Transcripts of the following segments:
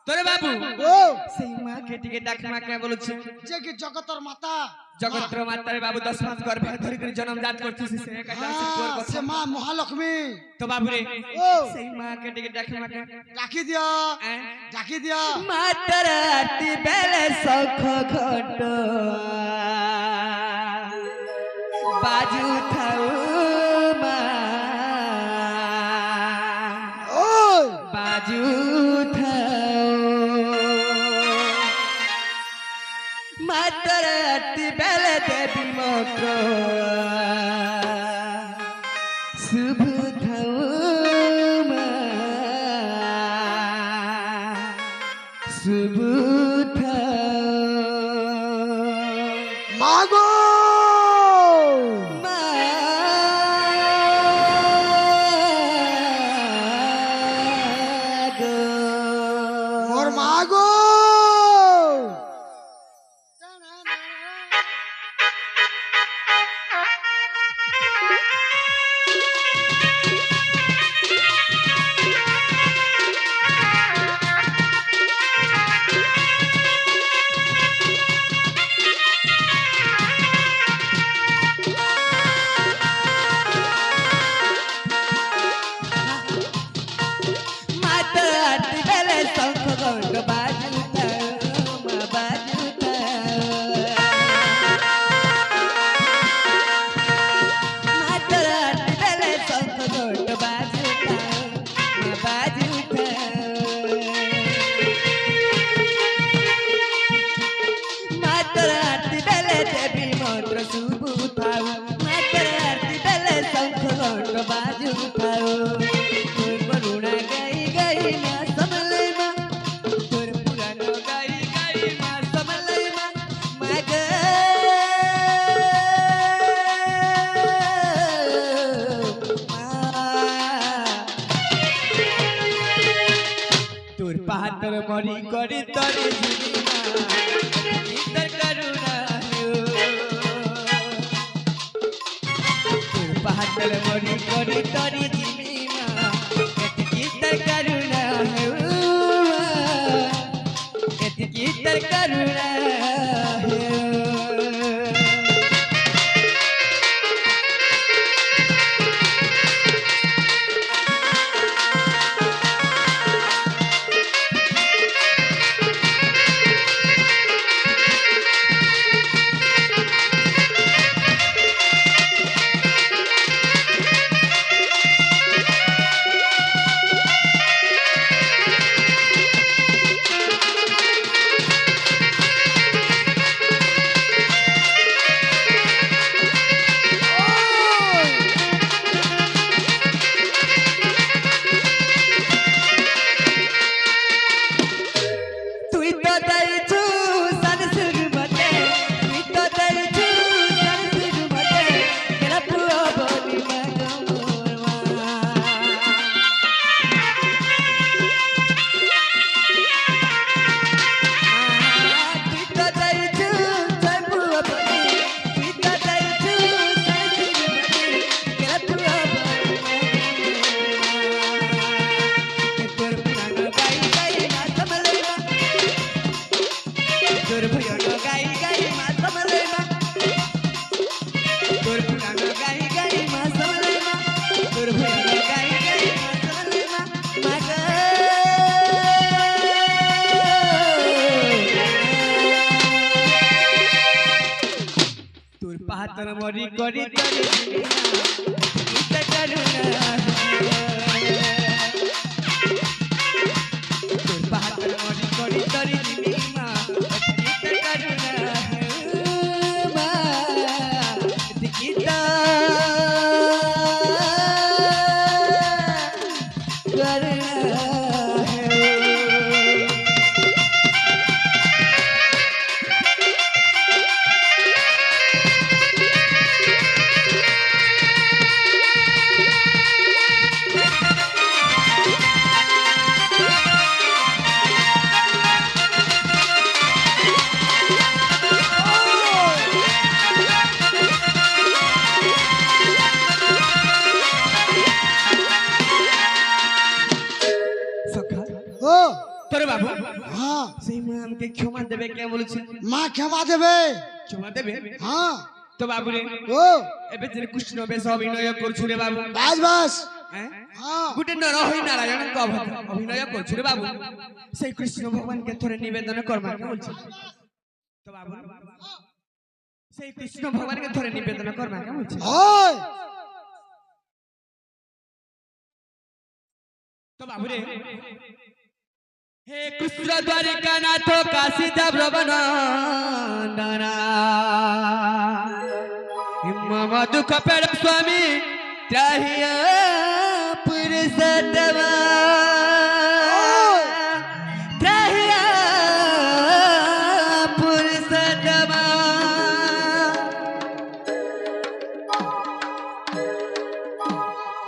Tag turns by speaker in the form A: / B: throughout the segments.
A: তোরে বাবু
B: ও
A: সেই মাকে টিকে ডাক মাকে বলছে
B: যে কি জগতর মাতা
A: জগত্র মাতারে বাবু 10 মাস গর্ভে ধরে করে জন্ম জাত করছিস সে একটা তোর কথা
B: সে মা মহালক্ষ্মী
A: তো বাবু রে
B: ও
A: সেই মাকে টিকে ডাক মাকে
B: ডাকি দিও ডাকি দিও
A: মাতার আরতি বেলে সখ ঘট বাজু থাও মা
B: ও
A: বাজু থাও মাতার আরতি বেলে দেবী মন্ত্র শুভ থাও মা শুভ থাও
B: মাগো
A: মা গো
B: মোর মাগো
A: মাতার আরতি বেলে শঙ্খ ঘণ্ট বাজু থাও মা বাজু মাতার আরতি বেলে শঙ্খ ঘণ্ট বাজু থাও মা বাজু মাতার আরতি বেলে দেবী মন্ত্র শুভ থাও মাতার আরতি বেলে শঙ্খ ঘণ্ট বাজু থাও তোর করুণা গাই গাই মা সমলাই মা তোর পুরানো গাই গাই মা সমলাই মা মা গো তোর পাহাড় মরি করে তরে তোর করুণা তোর পাহাড় মরি করে তরে তোর করুণা তোর করুণা তুই তো দেইছু সানসুর মতে তুই তো দেইছু সানসুর মতে কেলা পুয়া বলি মা তুই তো দেইছু জয় পুয়া বলি তুই তো দেইছু সানসুর মতে কেলা পুয়া বলি তোর পুরানো গাই গাই মা সমলাই মা তোর পুরানো গাই গাই মা সমলাই মা তোর পুরানো গাই গাই মা সমলাই মা তোর পুরানো গাই গাই মা সমলাই মা মা গো তোর পাহাড় মরি করে তরে ইচ্ছা করুণা তোর পাহাড় মরি করে তরে মা ইচ্ছা করুণা মা দিকিতা করুণা
B: হ্যাঁ
A: সেই মা আমাকে ক্ষমা দেবে কে বলেছে
B: মা ক্ষমা দেবে
A: ক্ষমা দেবে
B: হ্যাঁ
A: তো বাবু রে
B: ও
A: এবে যে কৃষ্ণ বেশ অভিনয় করছু রে বাবু
B: বাস বাস
A: হ্যাঁ
B: হ্যাঁ
A: গুটে নর হই নারায়ণ অভিনয় করছু রে বাবু সেই কৃষ্ণ ভগবানকে ধরে নিবেদন করবা কে বলছে তো বাবু সেই কৃষ্ণ ভগবানকে ধরে নিবেদন করবা কে বলছে
B: ওই
A: তো বাবু রে হে কৃষ্ণ দ্বারিকা নাথ কাশী দেবরবনন্দনা মম দুঃখ পের স্বামী ত্রাহিয়া পুরুষোত্তম ত্রাহিয়া পুরুষোত্তম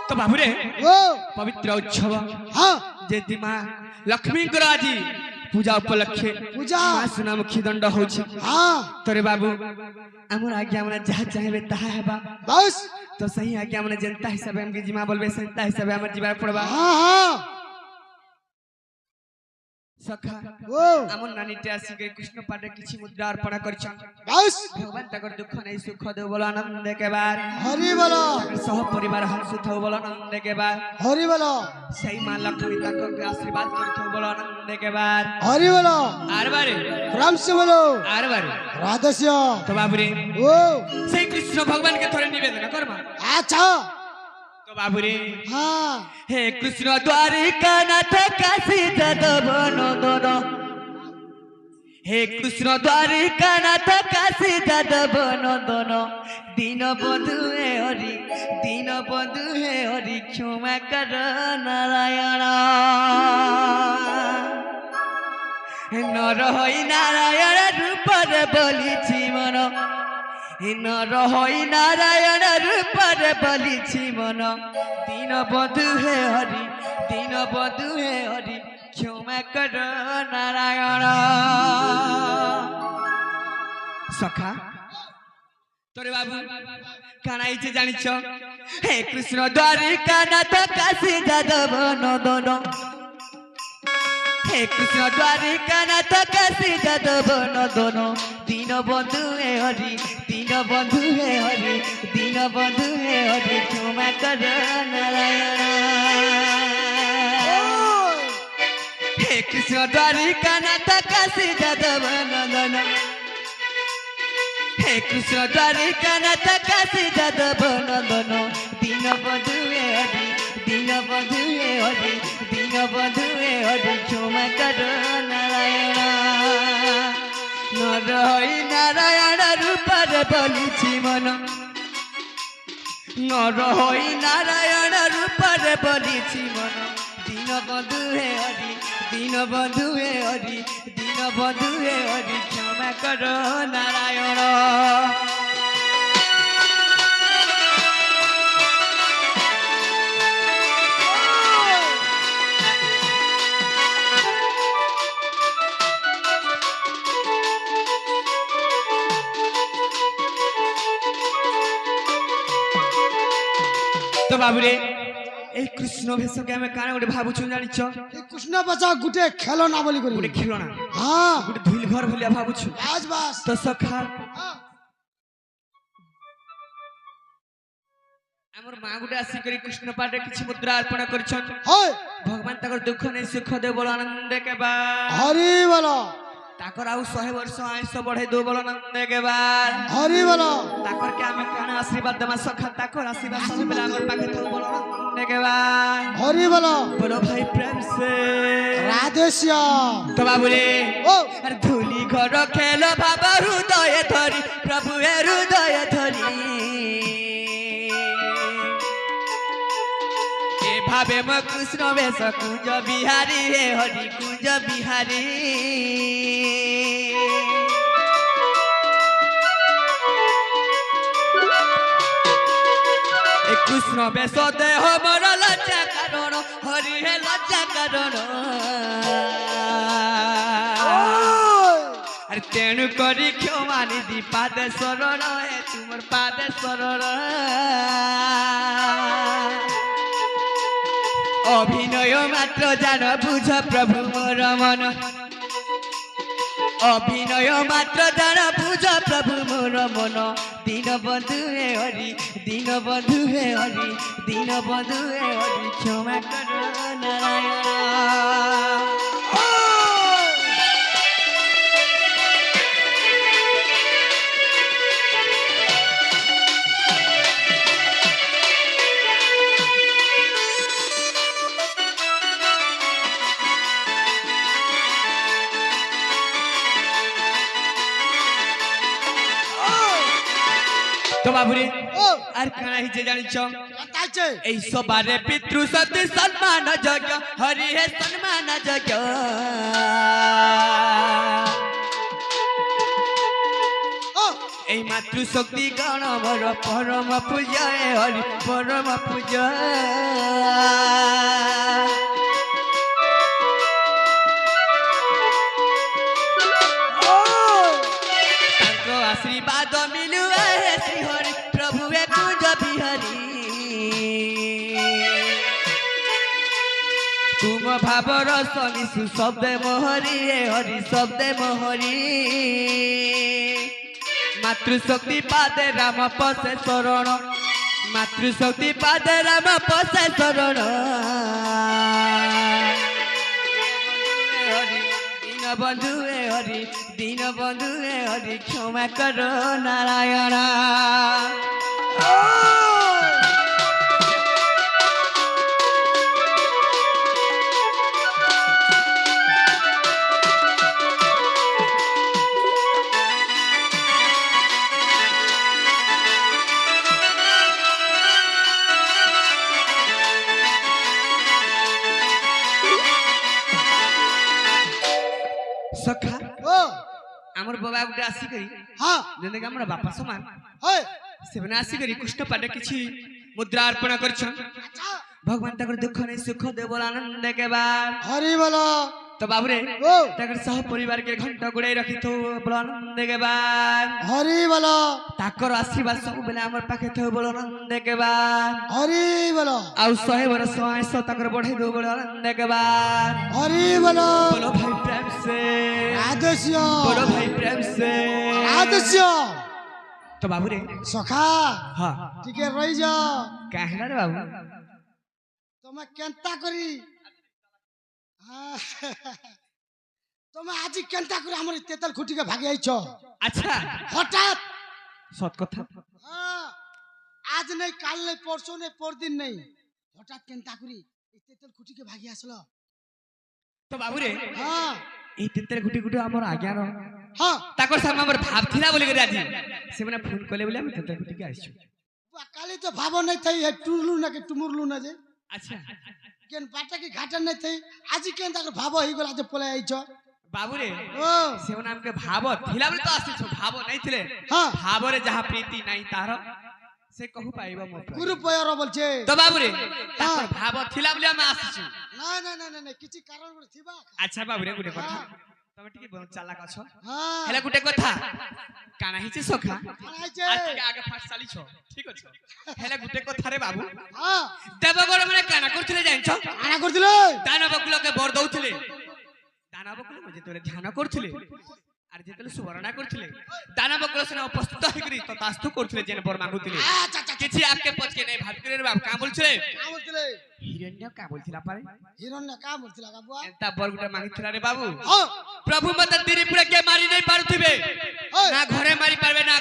A: তো বাবু রে
B: ও
A: পবিত্র উৎসব
B: হ্যাঁ
A: যেদি মা লক্ষ্মীଙ୍କର ଆଜି ପୂଜା ଉପଲକ୍ଷେ
B: ପୂଜା
A: ମା ସୁନାମୁଖୀ ଦଣ୍ଡ ହଉଛି
B: ହଁ
A: ତୋରେ ବାବୁ ଆମର ଆଜ୍ଞା ମାନେ ଯାହା ଚାହିଁବେ ତାହା ହେବା
B: ବାସ୍
A: ତ ସେହି ଆଜ୍ଞା ମାନେ ଯେନ୍ତା ହିସାବେ ଆମକେ ଜିମା ବୋଲବେ ସେନ୍ତା ହିସାବେ ଆମର ଯିବାକୁ ପଡବା
B: ହଁ ହଁ
A: ସଖା
B: ଓ
A: ଆମର ନାନୀଟେ ଆସିକି କୃଷ୍ଣ ପାଠରେ କିଛି ମୁଦ୍ରା ଅର୍ପଣ କରିଛନ୍ତି
B: ବାସ୍
A: ଭଗବାନ ତାଙ୍କର ଦୁଃଖ ନେଇ ସୁଖ ଦେଉ ବୋଲ ଆନନ୍ଦ କେବାର
B: ହରି ବୋଲ
A: ସହ ପରିବାର ହସୁଥାଉ ବୋଲ ଆନନ୍ଦ କେବାର
B: ହରି ବୋଲ
A: ସେଇ ମା ଲକ୍ଷ୍ମୀ ତାଙ୍କ ଆଶୀର୍ବାଦ କରିଥାଉ ବୋଲ ଆନନ୍ଦ କେବାର
B: ହରି ବୋଲ
A: ଆରବାରେ
B: ରାମ ସେ ବୋଲ
A: ଆରବାରେ
B: ରାଧେଶ୍ୟ
A: তো বাবুরে
B: ও
A: সেই কৃষ্ণ ভগবানকে ধরে নিবেদন করবা
B: আচ্ছা
A: তো বাবুরে
B: হ্যাঁ
A: হে কৃষ্ণ দ্বারিকা নাথ কাশী যাদব নন্দন হে কৃষ্ণ দ্বারিকা নাথ কাশী যাদব নন্দন দীন বন্ধু হে হরি দীন বন্ধু হে হরি ক্ষমা কর নারায়ণ নর হই নারায়ণ রূপরে বলিছি মন নর হই নারায়ণ রূপরে বলিছি মন দীন বন্ধু হে হরি দীন বন্ধু হে হরি ক্ষমা কর নারায়ণ সখা তোরে বাবু কানা ইচ্ছে জানিছ হে কৃষ্ণ দ্বারিকা নাথ কাশী যাদব নন্দন হে কৃষ্ণ দ্বারিকা নাথ কাশী যাদব নন্দন দীন বন্ধু হে হরি দীন বন্ধু হে হরি দীন বন্ধু হে হরি ক্ষমা কর নারায়ণ হে কৃষ্ণ দ্বারিকা নাথ কাশী যাদব নন্দন হে কৃষ্ণ দ্বারিকা নাথ কাশী যাদব নন্দন দীন বন্ধু হে হরি দীন বন্ধু হে হরি দীন বন্ধু হে হরি ক্ষমা কর নারায়ণ নর হই নারায়ণ রূপরে বলিছি মন নর হই নারায়ণ রূপরে বলিছি মন দীন বন্ধু হে হরি দীন বন্ধু হে হরি দীন বন্ধু হে হরি ক্ষমা কর নারায়ণ তো বাবুরে এই কৃষ্ণ ভেষকে আমি কানে গোটে ভাবুছু জানিছ
B: এই কৃষ্ণ বচা গুটে খেল না বলি করি
A: গোটে খেলনা
B: হ্যাঁ
A: গোটে ধুইল ঘর ভলিয়া ভাবুছু
B: বাস বাস
A: তো সখা
B: হ্যাঁ।
A: আমার মা গোটে আসিকি কৃষ্ণ পাঠে কিছু মুদ্রা অর্পণ করছন
B: হয়
A: ভগবান তাকর দুঃখ নেই সুখ দে বল আনন্দ কেবা
B: হরি বল
A: তাকর আউ 100 বর্ষ আয়ুষ বঢ়াই দো বল আনন্দ কেবার
B: হরি বল
A: তাকর কে আমি কানে আশীর্বাদ দেমা সখা তাকর আশীর্বাদ সব বেলা আমার পাখে তো বল আনন্দ কেবার
B: হরি বল
A: बोलो भाई प्रेम से
B: রাধেশ্য
A: तो बाबूरे
B: ও
A: अरे धूली घर खेल बाबा हृदय धरी प्रभु हे हृदय धरी ए भावे म कृष्ण वेश कुंज बिहारी हे हरि कुंज बिहारी ए कृष्ण वेश देह मोर लज्जा कारण हरि हे लज्जा कारण अरे तेणु करी क्षमा निधि पादे शरण हे तुमर पादे शरण अभिनय मात्र जान बुझ प्रभु मोर मन অভিনয় মাত্র জানা বুঝ প্রভু মোর মন দীনবন্ধু হে হরি দীনবন্ধু হে হরি দীনবন্ধু হে হরি ক্ষমা কর নারায়ণ। তো বাবুরে
B: ও
A: আর কানা হিচে জানিছ
B: তাইছে
A: এই সবারে পিতৃ সতী সম্মান যোগ্য হরি হে সম্মান যোগ্য
B: ও
A: এই মাতৃশক্তি গণ বড় পরম পূজা হে হরি পরম পূজা তাঙ্ক আশীর্বাদ মিলু হে শ্রী হরি প্রভু হে কুঞ্জ বিহারী তুম ভাবর সমিশু শব্দে মোহরি হে হরি শব্দে মোহরি মাতৃশক্তি পাদে রাম পশে শরণ মাতৃশক্তি পাদে রাম পশে শরণ দীনবন্ধু হে হরি দীনবন্ধু হে হরি ক্ষমা কর নারায়ণ। সখা
B: ও
A: আমার বাবা গোটে আসিকি
B: হ্যাঁ
A: যেন আমার বাপা সমান
B: হয়
A: সেমানে আসিকি কৃষ্ণ পাদে কিছু মুদ্রা অর্পণ করছন
B: আচ্ছা
A: ভগবান তাকে দুঃখ নেই সুখ দেব আনন্দ কেবার
B: হরি বলো
A: তো বাবুরে
B: ও
A: তাকে সহ পরিবার কে ঘন্টা গুড়াই রখি তো বল আনন্দ কেবার
B: হরি বলো
A: তাকর আশীর্বাদ সব বেলে আমার পাখে থাও বল আনন্দ কেবার
B: হরি বলো
A: আউ 100 বরস 100 তাকর বঢ়াই দেব বল আনন্দ কেবার
B: হরি বলো
A: बोलो भाई प्रेम से
B: রাধেশ্য
A: बोलो भाई प्रेम से
B: রাধেশ্য
A: तो बाबू रे
B: সখা
A: हाँ
B: টিকে রই যাও
A: कहला रे बाबू
B: তুমি কেনতা করি তুমি আজি কেনতা করে আমার তেতল খুঁটিকে ভাগি আইছ
A: अच्छा
B: হঠাৎ
A: सत कथा
B: হ্যাঁ, আজ নেই কাল নেই পরশু নেই পরদিন নেই হঠাৎ কেনতা করি এই তেতল খুঁটিকে ভাগি আসলো
A: तो बाबू रे
B: হ্যাঁ
A: এই তিনটার গুটি গুটি আমার আজ্ঞার
B: হ্যাঁ
A: তাকর সামনে আমার ভাব থিলা বলি করে আজি সে মানে ফোন কলে বলে আমি তিনটার গুটি কে আইছি
B: কালি তো ভাব নাই থাই হে টুরলু না কি টুমুরলু না যে
A: अच्छा
B: কেন পাটা কি ঘাটা নাই থাই আজি কেনতা করে ভাব হই গল আজ পলে আইছ
A: बाबू रे
B: ও
A: से नाम के भाव थिला बोले तो आसी भाव नहीं थिले
B: হ্যাঁ
A: भाव रे जहां प्रीति नहीं तार से कहू पाइबो मो
B: গুরু পয়র বলছে
A: तो बाबू रे ताकर भाव थिला बोले আমি আসছি
B: না না না না না কিছু কারণ করে থিবা
A: আচ্ছা বাবু রে গুটে কথা তুমি টিকে বল চালাক আছো
B: হ্যাঁ
A: হেলা গুটে কথা কানা হিচি সখা
B: আইছে
A: আজকে আগে ফাট চালিছ ঠিক আছে হেলা গুটে কথা রে বাবু
B: হ্যাঁ
A: দেবগড় মানে কানা করছিলে জানছো
B: আনা করছিল
A: দানবকুলকে বর দউଥିଲେ দানবকুল যেতলে ধ্যান করছিলে আর যেতলে সুবর্ণা করছিলে দানবকুল সেনা উপস্থিত হইকরি তো তাস্তু করছিলে যেন বর মাগুଥିଲେ
B: আচ্ছা আচ্ছা
A: কিছু আকে পচকে নাই ভাবি রে বাবু কা বলছিলে
B: কা বলছিল
A: হিরণ্য কা বলছিলা পারে
B: হিরণ্য কা বলছিল বাবুয়া
A: এন্তা বর গুটা মাগিছিলা রে বাবু
B: হ্যাঁ
A: প্রভু মত তিরিপুরে কে মারি নাই পারুথিবে
B: ওই
A: না ঘরে মারি পারবে না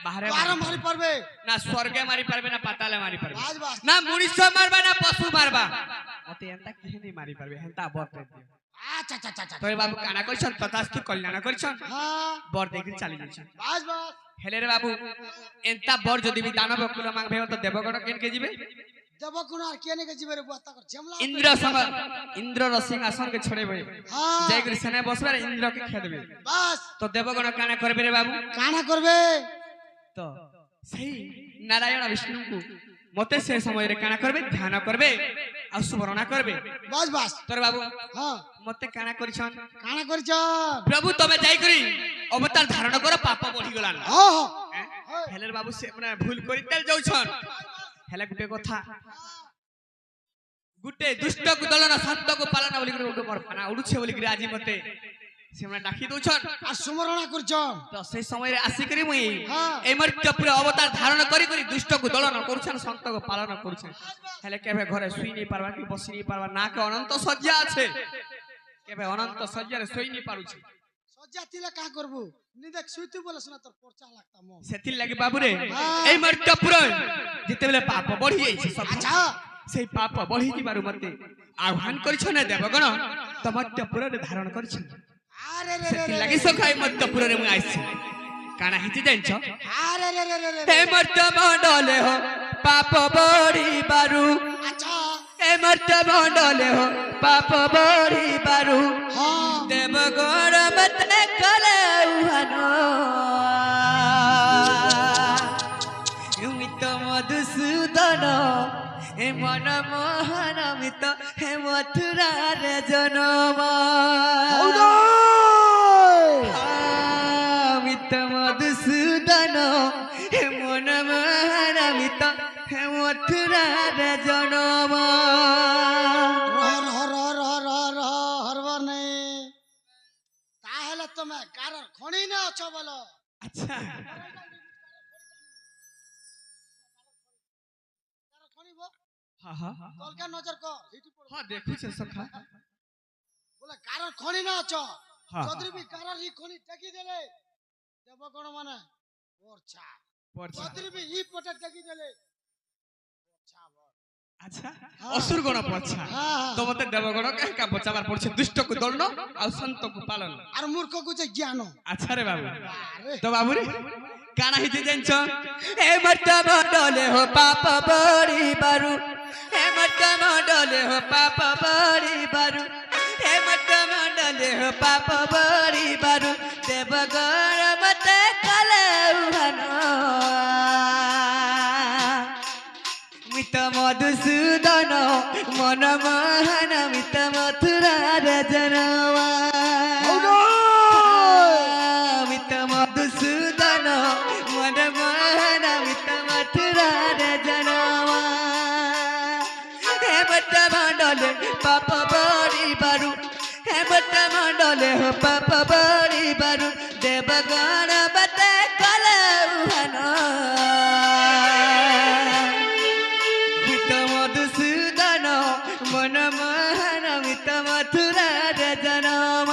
A: বাহারে
B: আর মারি পারবে
A: না স্বর্গে মারি পারবে না পাতালে মারি পারবে
B: বাস বাস
A: না মনুষ্য মারবা না পশু মারবা মতে এন্তা কেহে নাই মারি পারবে হেন্তা বর পেয়ে দিও
B: আচ্ছা আচ্ছা আচ্ছা
A: তোরে বাবু কানা কইছন তথাস্তু কল্যাণ কইছন
B: হ্যাঁ
A: বর দেখি চালি যাইছন
B: বাস বাস
A: হেলে রে বাবু এন্তা বর যদি বি দানব কুল মাগবে তো দেবগণ কেন কে জিবে
B: দেব কোন আর কে নে জিবে রে বুয়া কর ঝেমলা
A: ইন্দ্র সঙ্গ ইন্দ্রর সিংহাসন কে ছড়েবে
B: হ্যাঁ
A: জয় করি সেনা বসবে আর ইন্দ্র কে খেদবে
B: বাস
A: তো দেবগণ কানা করবে রে বাবু
B: কানা করবে
A: তো সেই নারায়ণ বিষ্ণুଙ୍କୁ মতে সে সমୟରେ কানা করবে ধ্যান করবে আর সুবর্ণা করবে
B: বাস বাস
A: তোর বাবু
B: হ্যাঁ
A: মতে কানা করিছন
B: কানা করিছ
A: প্রভু তবে যাই করি অবতার ধারণ কর পাপ বঢ়ি গলান
B: হ্যাঁ হ্যাঁ
A: হেলের বাবু সে মানে ভুল করি তেল যাউছন হেলে গুটে কথা গুটে দুষ্ট দলন সত্য কো পালন বলি করে উঠো মর পানা উড়ুছে বলি করে আজি মতে ସେମାନେ ଡାକି ଦଉଛନ୍
B: আর সুমরণা করছন
A: ତ ସେ ସମୟରେ ଆସିକରି ମୁଇଁ
B: হ্যাঁ
A: এই মর্ত্যপুরে অবতার ধারণ করি করি দুষ্টକୁ দଳନ କରୁଛନ୍ ସନ୍ତକୁ ପାଳନ କରୁଛନ୍ ହେଲେ କେବେ ଘରେ শুই নি পারবা কি বসি নি পারবা না কে অনন্ত শয্যা আছে কেবে অনন্ত শয্যারে শুই নি পারুছি
B: সজ্জা তিলে কা করবু নি দেখ শুইতে বলে শোনা তোর পরচা লাগতাম
A: সেতির লাগি বাবুরে এই মর্ত্যপুরে যেতেবেলে পাপ বঢ়ি যাইছে সব
B: আচ্ছা
A: সেই পাপ বঢ়ি ଯିବାରୁ মতে আহ্বান କରିছন দেবগণ ତ মর্ত্যপুরে ধারণ କରିছন
B: আরে রে রে
A: সেতির লাগি সখাই মর্ত্যপুরে মু আইছি কানা হিতি জানছ
B: আরে রে রে রে
A: হে মর্ত্য মণ্ডলে হো পাপ বঢ়িবাରୁ
B: আচ্ছা
A: হে মর্ত্য মণ্ডলে হো পাপ বঢ়িবাରୁ
B: হ্যাঁ
A: দেবগণ মতে কলে উহান মিত মধুসূদন হে মন মোহন মিত হে মথুরার জনম মিত মধুসূদন হে মন মোহন মিত হে মথুরার জনম
B: হর হর হর হর হর হরবার নেই তাহলে তুমি কারোর খনি না আছো বলো
A: আচ্ছা
B: কারোর খনি বল
A: হ্যাঁ হ্যাঁ
B: কলকা নজর কর হিটি পড়
A: হ্যাঁ দেখুছে সখা
B: বলে কারোর খনি না আছো
A: হ্যাঁ
B: যদি বি কারোর ই খনি টেকি দেলে দেবগণ মানে পরছা
A: পড়ছা
B: যদি বি ই পটে টেকি দেলে পরছা বল
A: আচ্ছা অসুর গণ পড়ছা
B: হ্যাঁ
A: তো মতে দেবগণ কাহকা বচাবার পড়ছে দুষ্টକୁ দণ্ড ଆଉ সন্তକୁ পালন
B: আর মূর্খକୁ যে জ্ঞান
A: আচ্ছা রে বাবু
B: আরে
A: তো বাবু রে কানা হিতে জানছ হে মর্ত্য মণ্ডলে হো পাপ বঢ়িবাରୁ হে মর্ত্য মণ্ডলে হো পাপ বঢ়িবাରୁ হে মর্ত্য মণ্ডলে হো পাপ বঢ়িবাରୁ দেবগণ মতে কলে উহান মিত মধুসূদন মন মোহন মিত মথুরার জনম মিত মধুসূদন মন মোহন মিত মথুরার জনম হে মর্ত্য মণ্ডলে পাপ বঢ়িবাରୁ হে মর্ত্য মণ্ডলে হো পাপ বঢ়িবাରୁ দেবগণ মতে কলে উহান মিত মধুসূদন মন মোহন মিত মথুরার জনম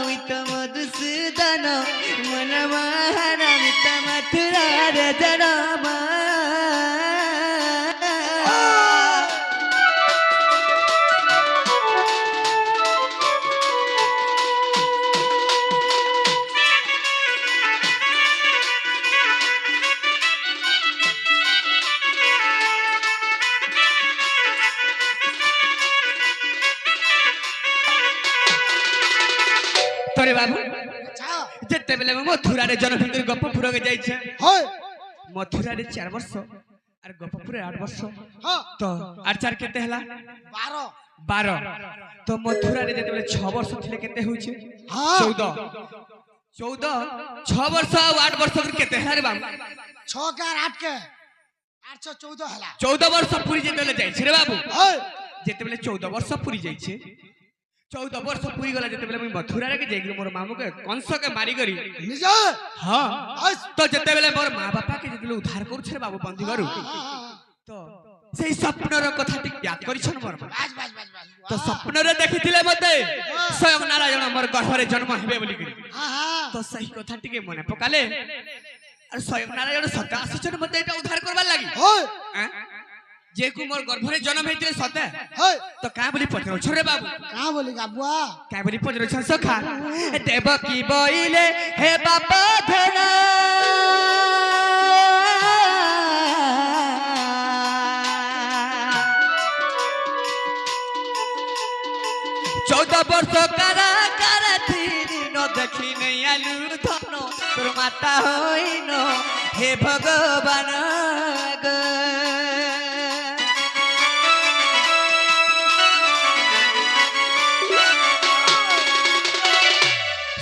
A: মিত মধুসূদন মন মোহন মিত মথুরার জনম তোরে বাবু
B: আচ্ছা
A: যেতেবেলে মু মথুরারে জনভিতর গপপুরকে যাইছে
B: হয়
A: মথুরারে 4 বর্ষ আর গপপুরে 8 বর্ষ
B: হ্যাঁ
A: তো আর 4 কেতে হেলা
B: 12
A: 12 তো মথুরারে যেতেবেলে 6 বর্ষ থিলে কেতে হউছে
B: হ্যাঁ
A: 14 6 বর্ষ আর 8 বর্ষ কেতে হেলা রে বাবু
B: 6 কে আর 8 কে 814 হেলা
A: 14 বর্ষ পুরি যেতেবেলে যাইছে রে বাবু
B: হয়
A: যেতেবেলে 14 বর্ষ পুরি যাইছে 14 বর্ষ পুরি গলা যেতেবেলে মুই মথুরারে কে যাইগি মোর মামুকে কংসকে মারি করি
B: নিজে
A: হ্যাঁ
B: আস
A: তো যেতেবেলে মোর মা বাপা কে যেতেবেলে উদ্ধার করছে রে বাবু বন্দি ঘরু তো সেই স্বপ্নর কথাটি জ্ঞাত করিছন মোর মা
B: বাস বাস বাস বাস
A: তো স্বপ্নরে দেখিছিলে মতে স্বয়ং নারায়ণ মোর গর্ভরে জন্ম হেবে বলি করি
B: হ্যাঁ হ্যাঁ
A: তো সেই কথাটিকে মনে পকালে আর স্বয়ং নারায়ণ সতে আসিছন মতে এটা উদ্ধার করবার লাগি
B: হয়
A: হ্যাঁ যে কু মোর গর্ভরে জন্ম হইতিলে সতে
B: হয়
A: তো কা বলি পচরছ রে বাবু
B: কা বলি গাবুয়া
A: কা বলি পচরছ সখা দেবকী বইলে হে বাপ ধন चौदह वर्ष कारागार थी न देखी नहीं आलू धन तोर माता होइन हे भगवान ग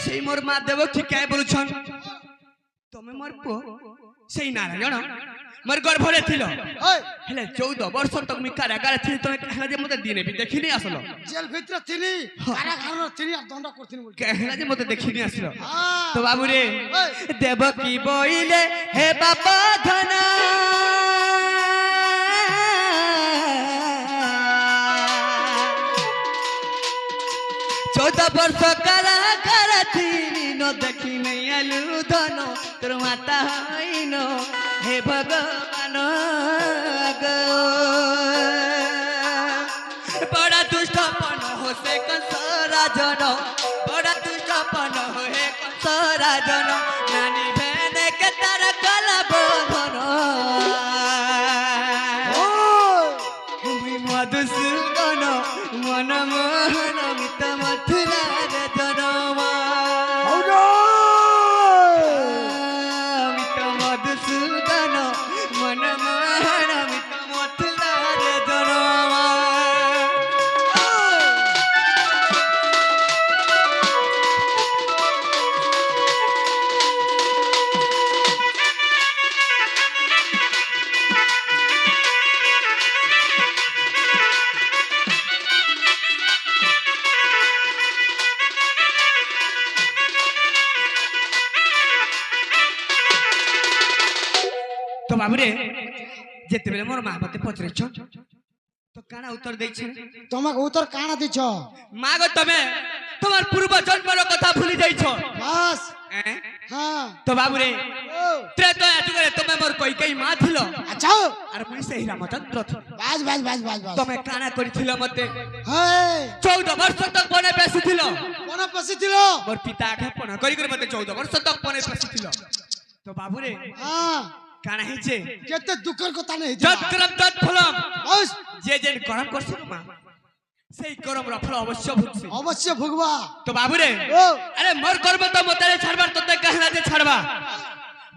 A: সেই মোর মা দেবকী কাই বলছন তুমি মোর পুଅ সেই নারায়ণ मोर गर्भरे थिलो
B: ओए
A: हेले 14 वर्ष तक मी कारागार थी तमे कहला जे मते दिने भी देखिनी आसलो
B: जेल भीतर थिनी कारागार थिनी आ दंड करथिनी बोल
A: कहला जे मते देखिनी आसलो
B: हां
A: तो बाबू रे देवकी बोइले हे बाबा धना 14 वर्ष कारागार थी न देखी नहीं आलू धन तोर माता हईनो हे भगवान बड़ा दुष्टपन हो से कंसरा जन बड़ा दुष्टपन हो हे कंसरा जन नानी बहन के तार गला बंधन मधुसूदन मन मोहन मित मथुरा रे धनमा मित मधुसूदन मन मोहन मित मथुरा रे धनमा तो बाबू रे जेते बेले मोर मां मते पचरेछ तो काना उत्तर देछ
B: तमक उत्तर काना दिछ
A: मां गो तमे तुम्हार पूर्व जन्मर कथा भूली जाइछ
B: बस हां
A: तो बाबू रे त्रेता जुगे तमे मोर कोई कई मां थिलो
B: अच्छा
A: अरे मुई सही रामचंद्र थी
B: बस
A: तमे काना करिथिलो मते
B: हे
A: 14 वर्ष तक बने बेसिथिलो
B: कोन पसिथिलो
A: मोर पिता आखे पना करी करी मते 14 वर्ष तक बने बेसिथिलो तो बाबू रे
B: हां
A: काना हिचे
B: केते दुखर कथा नै
A: जत करम तत फलम
B: बस
A: जे जेन करम करछ मां सेई करम रा फल अवश्य
B: भुगवा
A: तो बाबू रे अरे मोर कर्म तो मते ने छाड़बार तते कहला जे छाड़बा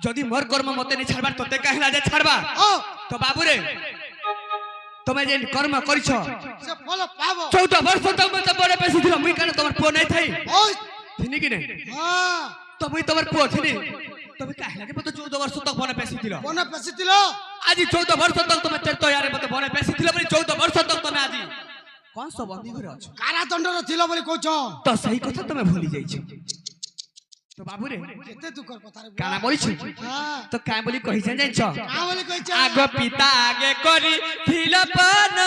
A: जदी मोर कर्म मते ने छाड़बार तते कहला जे छाड़बा तो बाबू रे तमे जेन कर्म करिछ
B: से फल पाबो
A: 14 वर्ष तक मते बड़े पैसे दिलो मुई कान तमर पो नै थई
B: ओय
A: थिनी कि नै
B: हां
A: तो मुई तमर पो थिनी तमे कहला जे मते 14 वर्ष तक बने पैसे दिलो
B: कोन पसिथिलो
A: आज 14 वर्ष तक तमे चरतो यारे मते बने पैसे दिलो बनी 14 वर्ष तक तमे आज कौन सब बंदी घरे अछ
B: कारा दंडर थिलो बोली कहछ
A: तो सही कथा तमे भूली जाइछ तो बाबू रे
B: केते दुखर कथा रे
A: काना बोलिछ
B: हां
A: तो काय बोली कहि जाइछ
B: का बोली कहछ
A: आगो पिता आगे करी थिलपन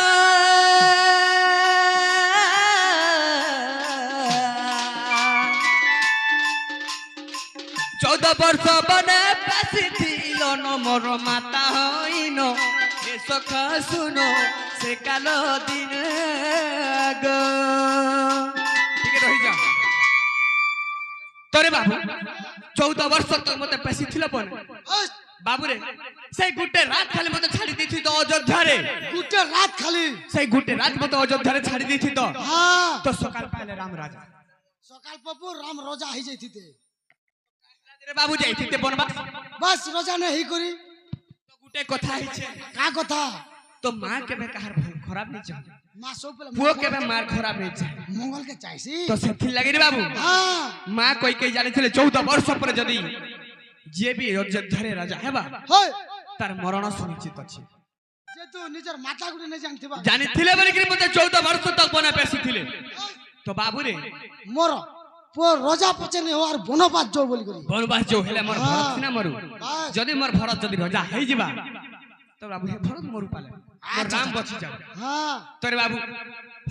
A: 14 वर्ष बने पैसे थिलो न मोर माता हईनो हे सखा सुनो से कालो दिन आगो ठीक रही जा तोरे बाबू 14 वर्ष तक मते पैसे थिलो बन बाबू रे से गुटे रात खाली मते छाड़ी दैथि तो अयोध्या रे
B: गुटे रात खाली
A: से गुटे रात मते अयोध्या रे छाड़ी दैथि तो
B: हां
A: तो सकाल पाले राम राजा
B: सकाल पप्पू राम रोजा ही जैथिते
A: रे बाबू जैथिते बनवास
B: बस रोजा ने ही करी
A: तो गुटे कथा ही छे
B: का कथा
A: तो मां के बे कहार खराब नहीं छ
B: मां सब पहले
A: पुओ के बे मार खराब नहीं छ
B: मंगल के चाइसी
A: तो सेथि लगे रे बाबू
B: हां
A: मां कोई कई जाने छले 14 वर्ष पर जदी जे भी अयोध्या रे राजा हेबा
B: होय
A: तार मरण सुनिश्चित अछि
B: जे तू निजर माता गुटे नै जानथिबा
A: जानि थिले बने कि मते 14 वर्ष तक बना पैसे थिले तो बाबू रे
B: मोर पो रोजा पचे नै हो और बनवास जो बोली करी
A: बनवास जो हेले मोर भरत ना मरु
B: बस
A: जदी मोर भरत जदी राजा हेइ जिबा तो बाबू हे भरत मरु पाले मोर राम बचि जा
B: हां
A: तोरे बाबू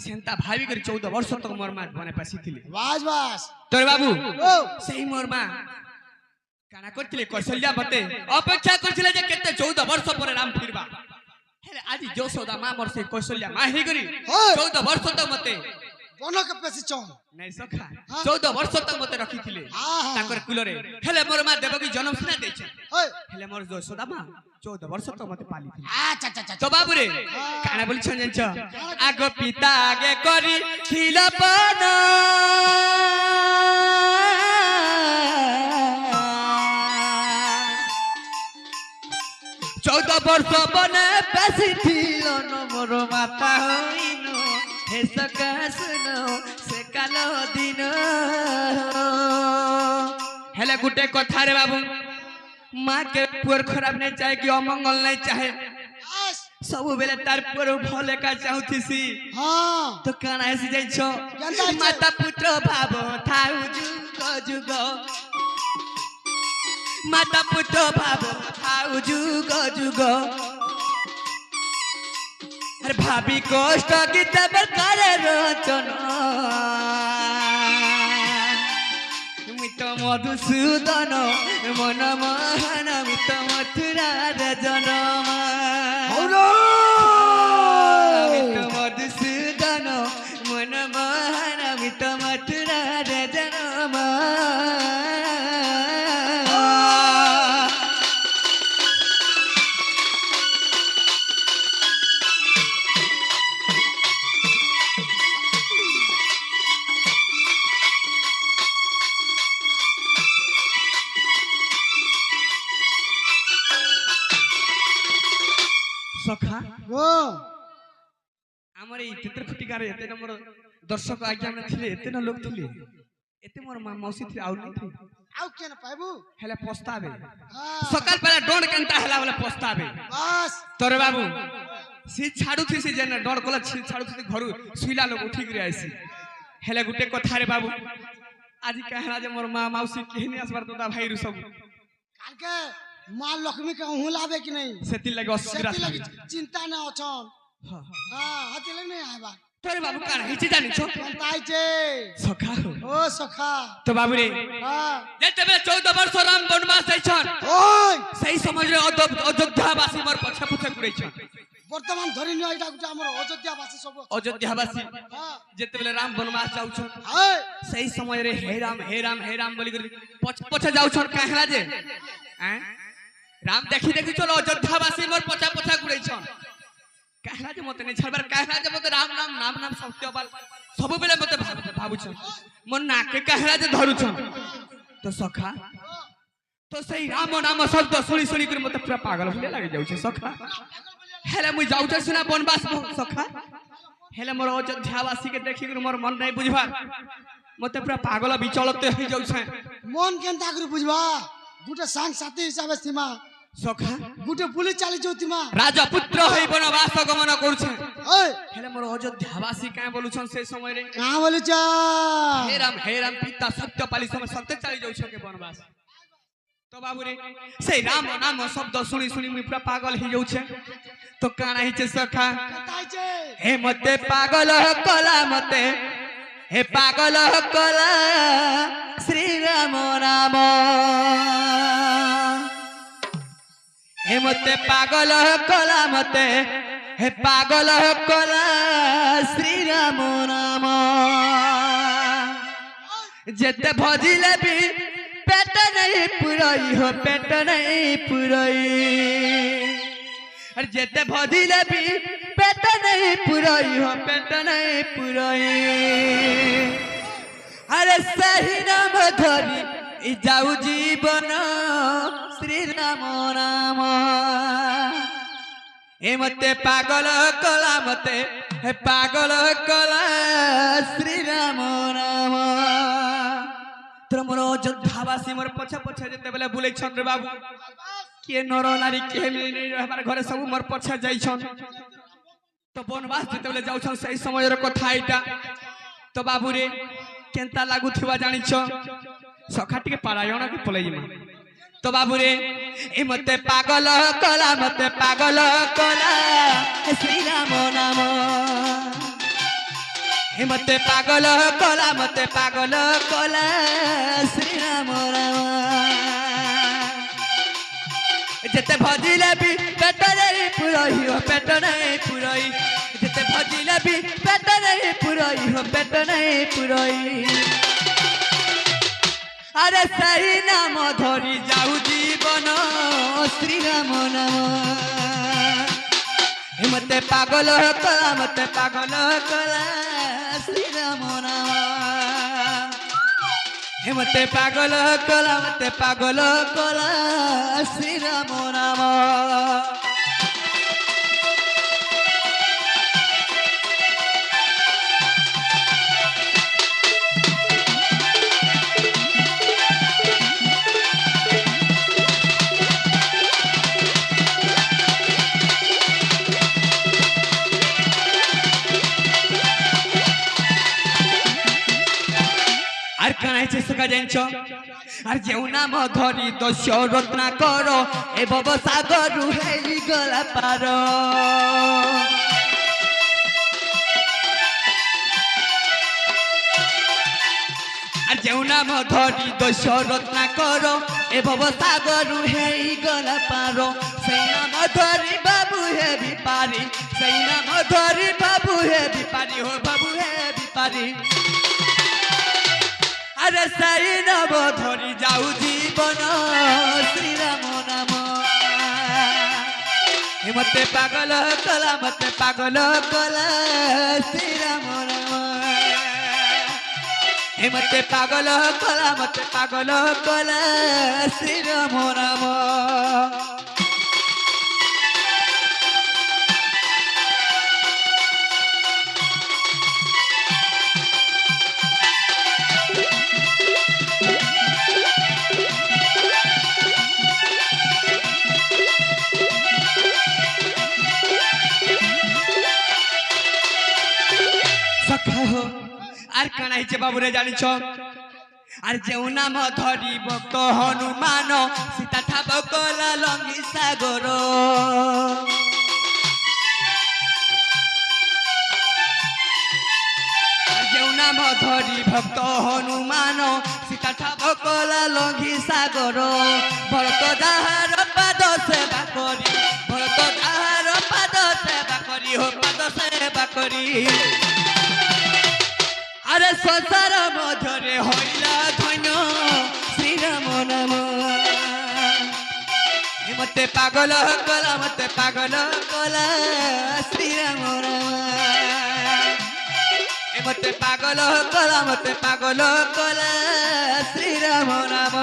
A: सेंता भाभी करी 14 वर्ष तक मोर मां बने पैसे थिले
B: बस
A: तोरे बाबू
B: ओ
A: सही मोर मां काना करथिले कौशल्या मते अपेक्षा करथिले जे केते 14 वर्ष पर राम फिरबा हेले आज जोशोदा मां मोर से कौशल्या मां हे करी 14 वर्ष तक मते
B: बनो के पेसी चोन
A: नहीं सखा 14 वर्ष तक मते रखी थिले ताकर कुलरे हेले मोर मां देवकी जन्म सुना दै छै
B: ओय
A: हेले मोर जोशोदा मां 14 वर्ष तक मते पाली थिले
B: अच्छा
A: तो बाबू रे काना बोली छन जन्छ आगो पिता आगे करी खिलपन 14 वर्ष बने पैसे थिलो न मोर माता हईनो हे सका सुनो से कालो दिन हेले गुटे कथा रे बाबू माँ के पुअर खराब नहीं चाहे कि अमंगल नहीं चाहे
B: बस
A: सब बेले तार पुअर भले का चाहूथीसी
B: हाँ
A: तो काना ऐसे जाइछो
B: केनता छै?
A: माता पुत्र भाव थाउ जुग जुग माता पुत्र भाव थाउ जुग जुग अरे भाभी कष्ट गीत करे रचना मित मधुसूदन मन महान मित मथुरा जनम मित मधुसूदन मन महान मित मथुरा जनम सखा
B: गो
A: आमर এই চিত্র ফুটিকারে এতে নম্বর দর্শক আজ্ঞা না ছিলে এতে না লোক ছিলে এতে মোর মাউসী থি আউ নাই থি
B: आउ केन पाइबू
A: হেলে পস্তাবে
B: हाँ
A: সকাল বেলা ডোন কেনতা হেলা বলে পস্তাবে
B: बस
A: তোরে বাবু সি ছাড়ু থি সি যেন ডর কলা ছাড়ু থি ঘরু শুইলা লোক উঠি গরি আইছি হেলে গুটে কথা রে বাবু আজি कहला जे मोर मां माउसी केहनी असबार दादा भाई रु सब
B: काल के मां लक्ष्मी के हूं लावे कि नहीं
A: सेति लगे असुविधा
B: सेति लगी चिंता न अछन हां हाथी लग नहीं आबा
A: তোরে বাবু কার হিচি জানি ছো
B: केनता आई छे
A: সখা हो
B: ओ सखा
A: তো বাবু রে
B: हां
A: যেতেবে 14 বর্ষ রাম বনবাস যাইছন
B: ओय
A: সেই সময় অযোধ্যাবাসী মোর পছা পছা কুড়াইছন
B: वर्तमान धरि न एटा गुटा हमर अयोध्या वासी सब
A: অযোধ্যাবাসী
B: हां
A: যেতেবে রাম বনবাস যাউছন
B: हाय
A: সেই সময় রে হে রাম বলি করি পছা যাউছন কাহলা যে हैं राम देखी देखी चलो अयोध्यावासी मोर पछा पछा गुड़ैछन कहला जे मते नै छड़बार कहला जे मते राम नाम नाम नाम सत्यबाल सब बेले मते भाबुछन मन नाके कहला जे धरुछन तो सखा तो सही राम नाम शब्द सुनी सुनी कर मते पूरा पागल होले लागे जाउ छे सखा हेले मुई जाउ छे सुना बनवास सखा हेले मोर अयोध्यावासी के देखि कर मोर मन नै बुझबार मते पूरा पागल बिचलते होई जाउ छे
B: मन केनता कर बुझबा गुटे संग साथी हिसाब से सीमा
A: सखा
B: गुटे पुलिस चाली जोतिमा
A: राजा पुत्र होई बनवास गमन करूछे
B: ओय
A: हेले मोर अयोध्यावासी काहे बोलुछन से समय रे
B: कहां बोलु छ
A: हे राम पिता सत्यपाली समय सत्य चली जाउ छके बनवास तो बाबू रे से राम नाम शब्द सुनी सुनी मुई पूरा पागल ही जाउ छे तो काना ही छे सखा
B: केनता आई छे
A: हे मते पागल कला मते हे पागल कला श्री राम नाम हे मते पागल कला मते हे पागल कला श्री राम नाम जेते भजिले भी पेट नहीं पुरई हो पेट नहीं पुरई अरे जेते भजिले भी पेट नहीं पुरई हो पेट नहीं पुरई अरे सही नाम धरी इ जाऊ जीवन श्री राम नाम हे मते पागल कला मते हे पागल कला श्री राम नाम तोर मोर अयोध्यावासी मोर पछा पछा जेते बेले बुलै छन रे बाबू के नर नारी के मिली नहीं हमार घरे सब मोर पछा जाई छन तो बनवास जेते बेले जाउ छन सही समय रे कथा आइटा तो बाबू रे केनता लागु थिवा जानि छ सखा टिके पारायण के पलै जिमा तो बाबू रे ए मते पागल कला श्री राम नाम हे मते पागल कला श्री राम नाम जेते भजिले भी पेट नहीं पुरई हो पेट नहीं पुरई जेते भजिले भी पेट नहीं पुरई हो पेट नहीं पुरई अरे सही नाम धरी जाऊ जीवन श्री राम नाम मते पागल कला श्री राम नाम मते पागल कला श्री राम नाम আর কানাইছে সখা জানছ আর যেও নাম ধরি দস্য রত্না কর এ ভব সাগর হেই গলা পার আর যেও নাম ধরি দস্য রত্না কর এ ভব সাগর হেই গলা পার সেই নাম ধরি বাবু হে বিপারি সেই নাম ধরি বাবু হে বিপারি হো বাবু হে বিপারি আরে সেই নাম ধরি যাও জীবন শ্রীরাম নাম মতে পাগল কলা শ্রীরাম নাম মতে পাগল কলা শ্রীরাম নাম আর কানাইছে বাবুরে জানিছ আর যেও নাম ধরি ভক্ত হনুমান সীতা ঠাব কলা লঙ্গি সাগর যেও নাম ধরি ভক্ত হনুমান সীতা ঠাব কলা লঙ্গি সাগর ভরত যাহার পাদ সেবা করি ভরত যাহার পাদ সেবা করি হো পাদ সেবা করি আরে সংসার মধ্যে হইলা ধন্য শ্রীরাম নাম মতে পাগল কলা শ্রীরাম নাম মতে পাগল কলা শ্রীরাম নাম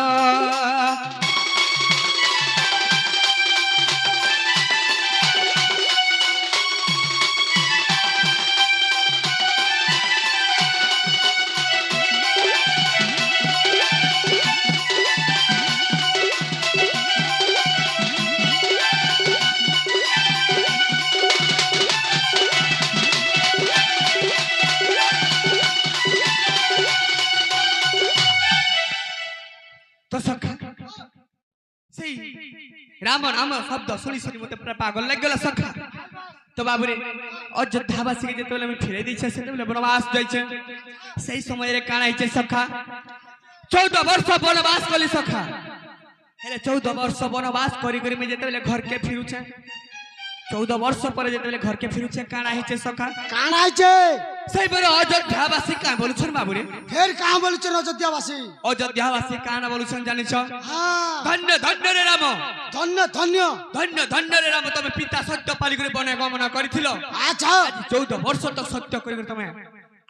A: तो सखा সেই রাম নাম শব্দ শুনি শুনি মতে পুরা পাগল লাগ গেল সখা তো বাবুরে অযোধ্যাবাসীকে যেতবেলে আমি ফিরে দিয়েছে সেতবেলে বনবাস যাইছে সেই সময়ের কানাইছে সখা 14 বর্ষ বনবাস কলি সখা হেলে 14 বর্ষ বনবাস করি করি মে যেতবেলে ঘরকে ফিরুছে 14 বর্ষ পরে যেতবেলে ঘরকে ফিরুছে কানা হইছে সখা
B: কানা হইছে
A: সেই বড় অযোধ্যাবাসী কাঁ বলছন বাবুরে
B: ফের কাঁ বলছন
A: অযোধ্যাবাসী কাঁ বলছন জানিছ
B: হ্যাঁ
A: ধন্য ধন্য রে রাম
B: ধন্য ধন্য
A: ধন্য ধন্য রে রাম তুমি পিতা সত্য পালি করে বনে গমন করিছিল
B: আচ্ছা
A: 14 বর্ষ তো সত্য করি করে তুমি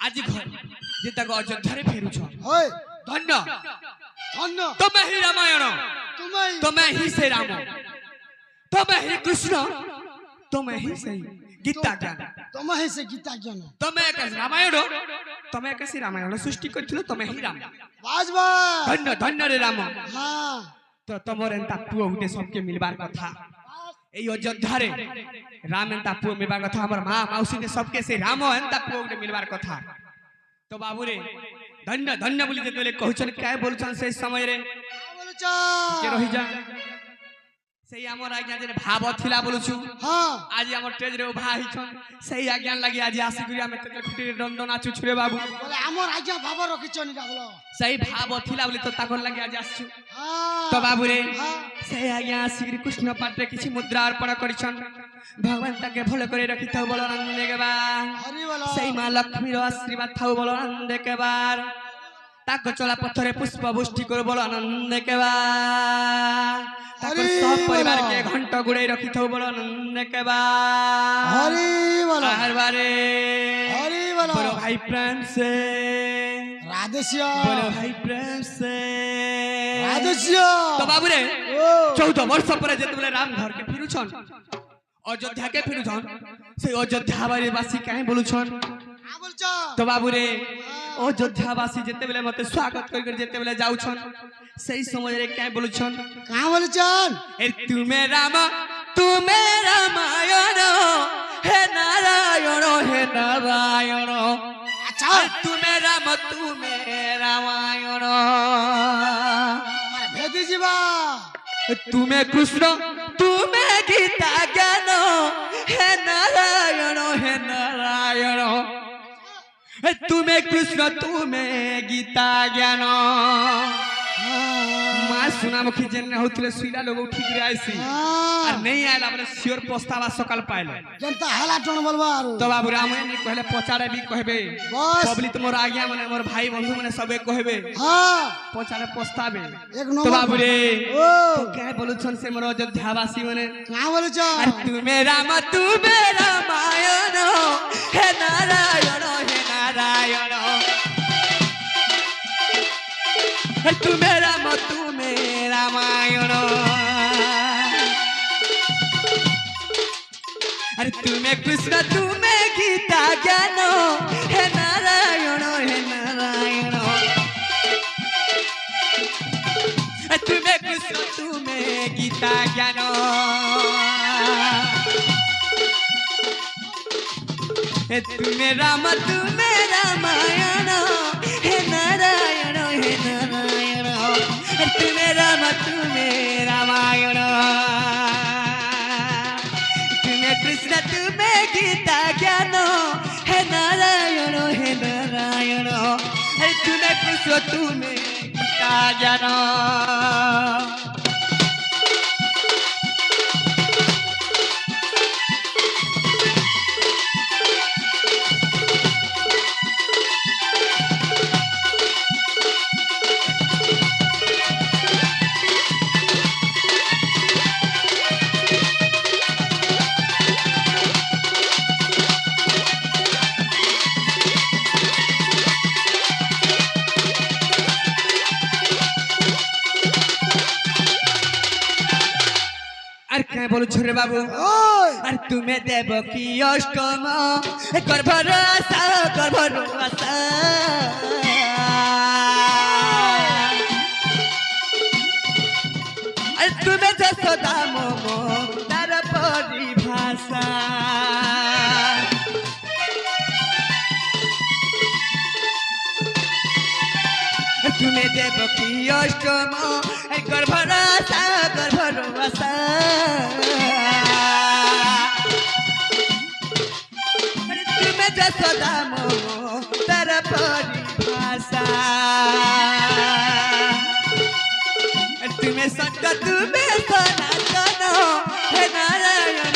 A: আজি ঘর যেতাক অযোধ্যারে ফেরুছ
B: হয়
A: ধন্য
B: ধন্য
A: তুমি হি রামায়ণ তুমি হি সে রাম তুমি হি কৃষ্ণ তুমি হি সেই গীতা জ্ঞান
B: তুমি হি সেই গীতা জ্ঞান
A: তুমি এক রামায়ণ সৃষ্টি করিছিল তুমি হি রাম
B: বাস বাস
A: ধন্য ধন্য রে রাম
B: হ্যাঁ
A: তো তোমার এন্তা পুଅ গুটে সবকে মিলবার কথা এই অযোধ্যারে রাম এন্তা পুଅ মিলবার কথা আমার মা মাউসী নে সবকে সে রাম এন্তা পুଅ গুটে মিলবার কথা তো বাবুরে ধন্য ধন্য বলি যেতবেলে কହୁছন কায় বলছন সেই সময় রে
B: বলছ
A: কে রহি যা সেই আমার আজ্ঞা যে ভাব থিলা বলছু
B: হ্যাঁ
A: আজি আমার টেজ রে উভা হিছন সেই আজ্ঞা লাগি আজি আসি করি আমি তেতে খুঁটি দণ্ড নাচু ছুরে বাবু
B: বলে আমার আজ্ঞা ভাব রখিছনি বলো
A: সেই ভাব থিলা বলি তো তাকর লাগি আজি আসছু
B: হ্যাঁ
A: তো বাবুরে
B: হ্যাঁ
A: সেই আজ্ঞা শ্রী কৃষ্ণ পাত্রে কিছু মুদ্রা অর্পণ করিছন ভগবান তাকে ভালো করে রাখি থাও বলো আনন্দে কেবার
B: হরি বলো
A: সেই মা লক্ষ্মীর আশীর্বাদ থাও বলো আনন্দে কেবার তাকে চলা পথরে পুষ্প বৃষ্টি করে বলো আনন্দে কেবার তাকে সব পরিবারকে ঘন্ট গুড়াই রাখি থাও বলো আনন্দে কেবার
B: হরি বলো
A: বারে
B: হরি বলো
A: বলো ভাই প্রেম সে
B: রাধেশ্যাম
A: বলো ভাই প্রেম সে
B: রাধেশ্যাম
A: তো বাবুরে
B: ও
A: 14 বর্ষ পরে যেতবেলে রাম ঘরকে ফিরুছন অযোধ্যাকে ফিরুছন সেই অযোধ্যাবাসী কাই বলুছন
B: বলছ
A: তো বাবুরে অযোধ্যাবাসী যেতবেলে মতে স্বাগত করি করে যেতবেলে যাউছন সেই সময়ে কাই বলুছন
B: কাঁ বলছন
A: এ তুমি রামায়ণ হে নারায়ণ
B: আচ্ছা
A: তুমি রামায়ণ তুমি কৃষ্ণ তুমি গীতা জ্ঞান হে নারায়ণ হে নারায়ণ তুমি কৃষ্ণ তুমি গীতা জ্ঞান মা সুনামুখী যেন হউতলে সুইলা লোক উঠি করে আইছি আর নেই আইলা বলে সিওর পস্তাবা সকাল পাইলে
B: जनता हला टोन बोलबा आरो
A: তো বাবু রাম নি কহলে পচারে বি কহবে
B: बस
A: পবলিক মোর আজ্ঞা মানে মোর ভাই বন্ধু মানে সবে কহবে
B: हां
A: পচারে পস্তাবে
B: एक
A: তো
B: नंबर
A: বাবু রে
B: ओ
A: তো কে বলছন সে মোর অযোধ্যাবাসী মানে
B: का बोलछ
A: আর তুমি রামায়ণ হে নারায়ণ হে নারায়ণ তুমি রামায়ণ अरे तुम्हें कृष्ण तुम्हें गीता ज्ञान हे नारायण तुम्हें कृष्ण तुम्हें गीता ज्ञान तुम्हें राम तुम्हें रामायण हे नारायण तुम्हें राम तुम्हें रामायण कृष्ण तुम्हें गीता ज्ञान हे नारायण तुम्हें कृष्ण तुम्हें गीता ज्ञान बोलो छोरे बाबू
B: ओय
A: अरे तुम्हें देव की अष्टम गर्भर आशा अरे तुम्हें जसोदा मोमो तार परिभाषा तुम्हें देव की अष्टम गर्भर आशा तुम्हें जसोदा मोमो तार परिभाषा तुम्हें सत्य तुम्हें सनातन हे नारायण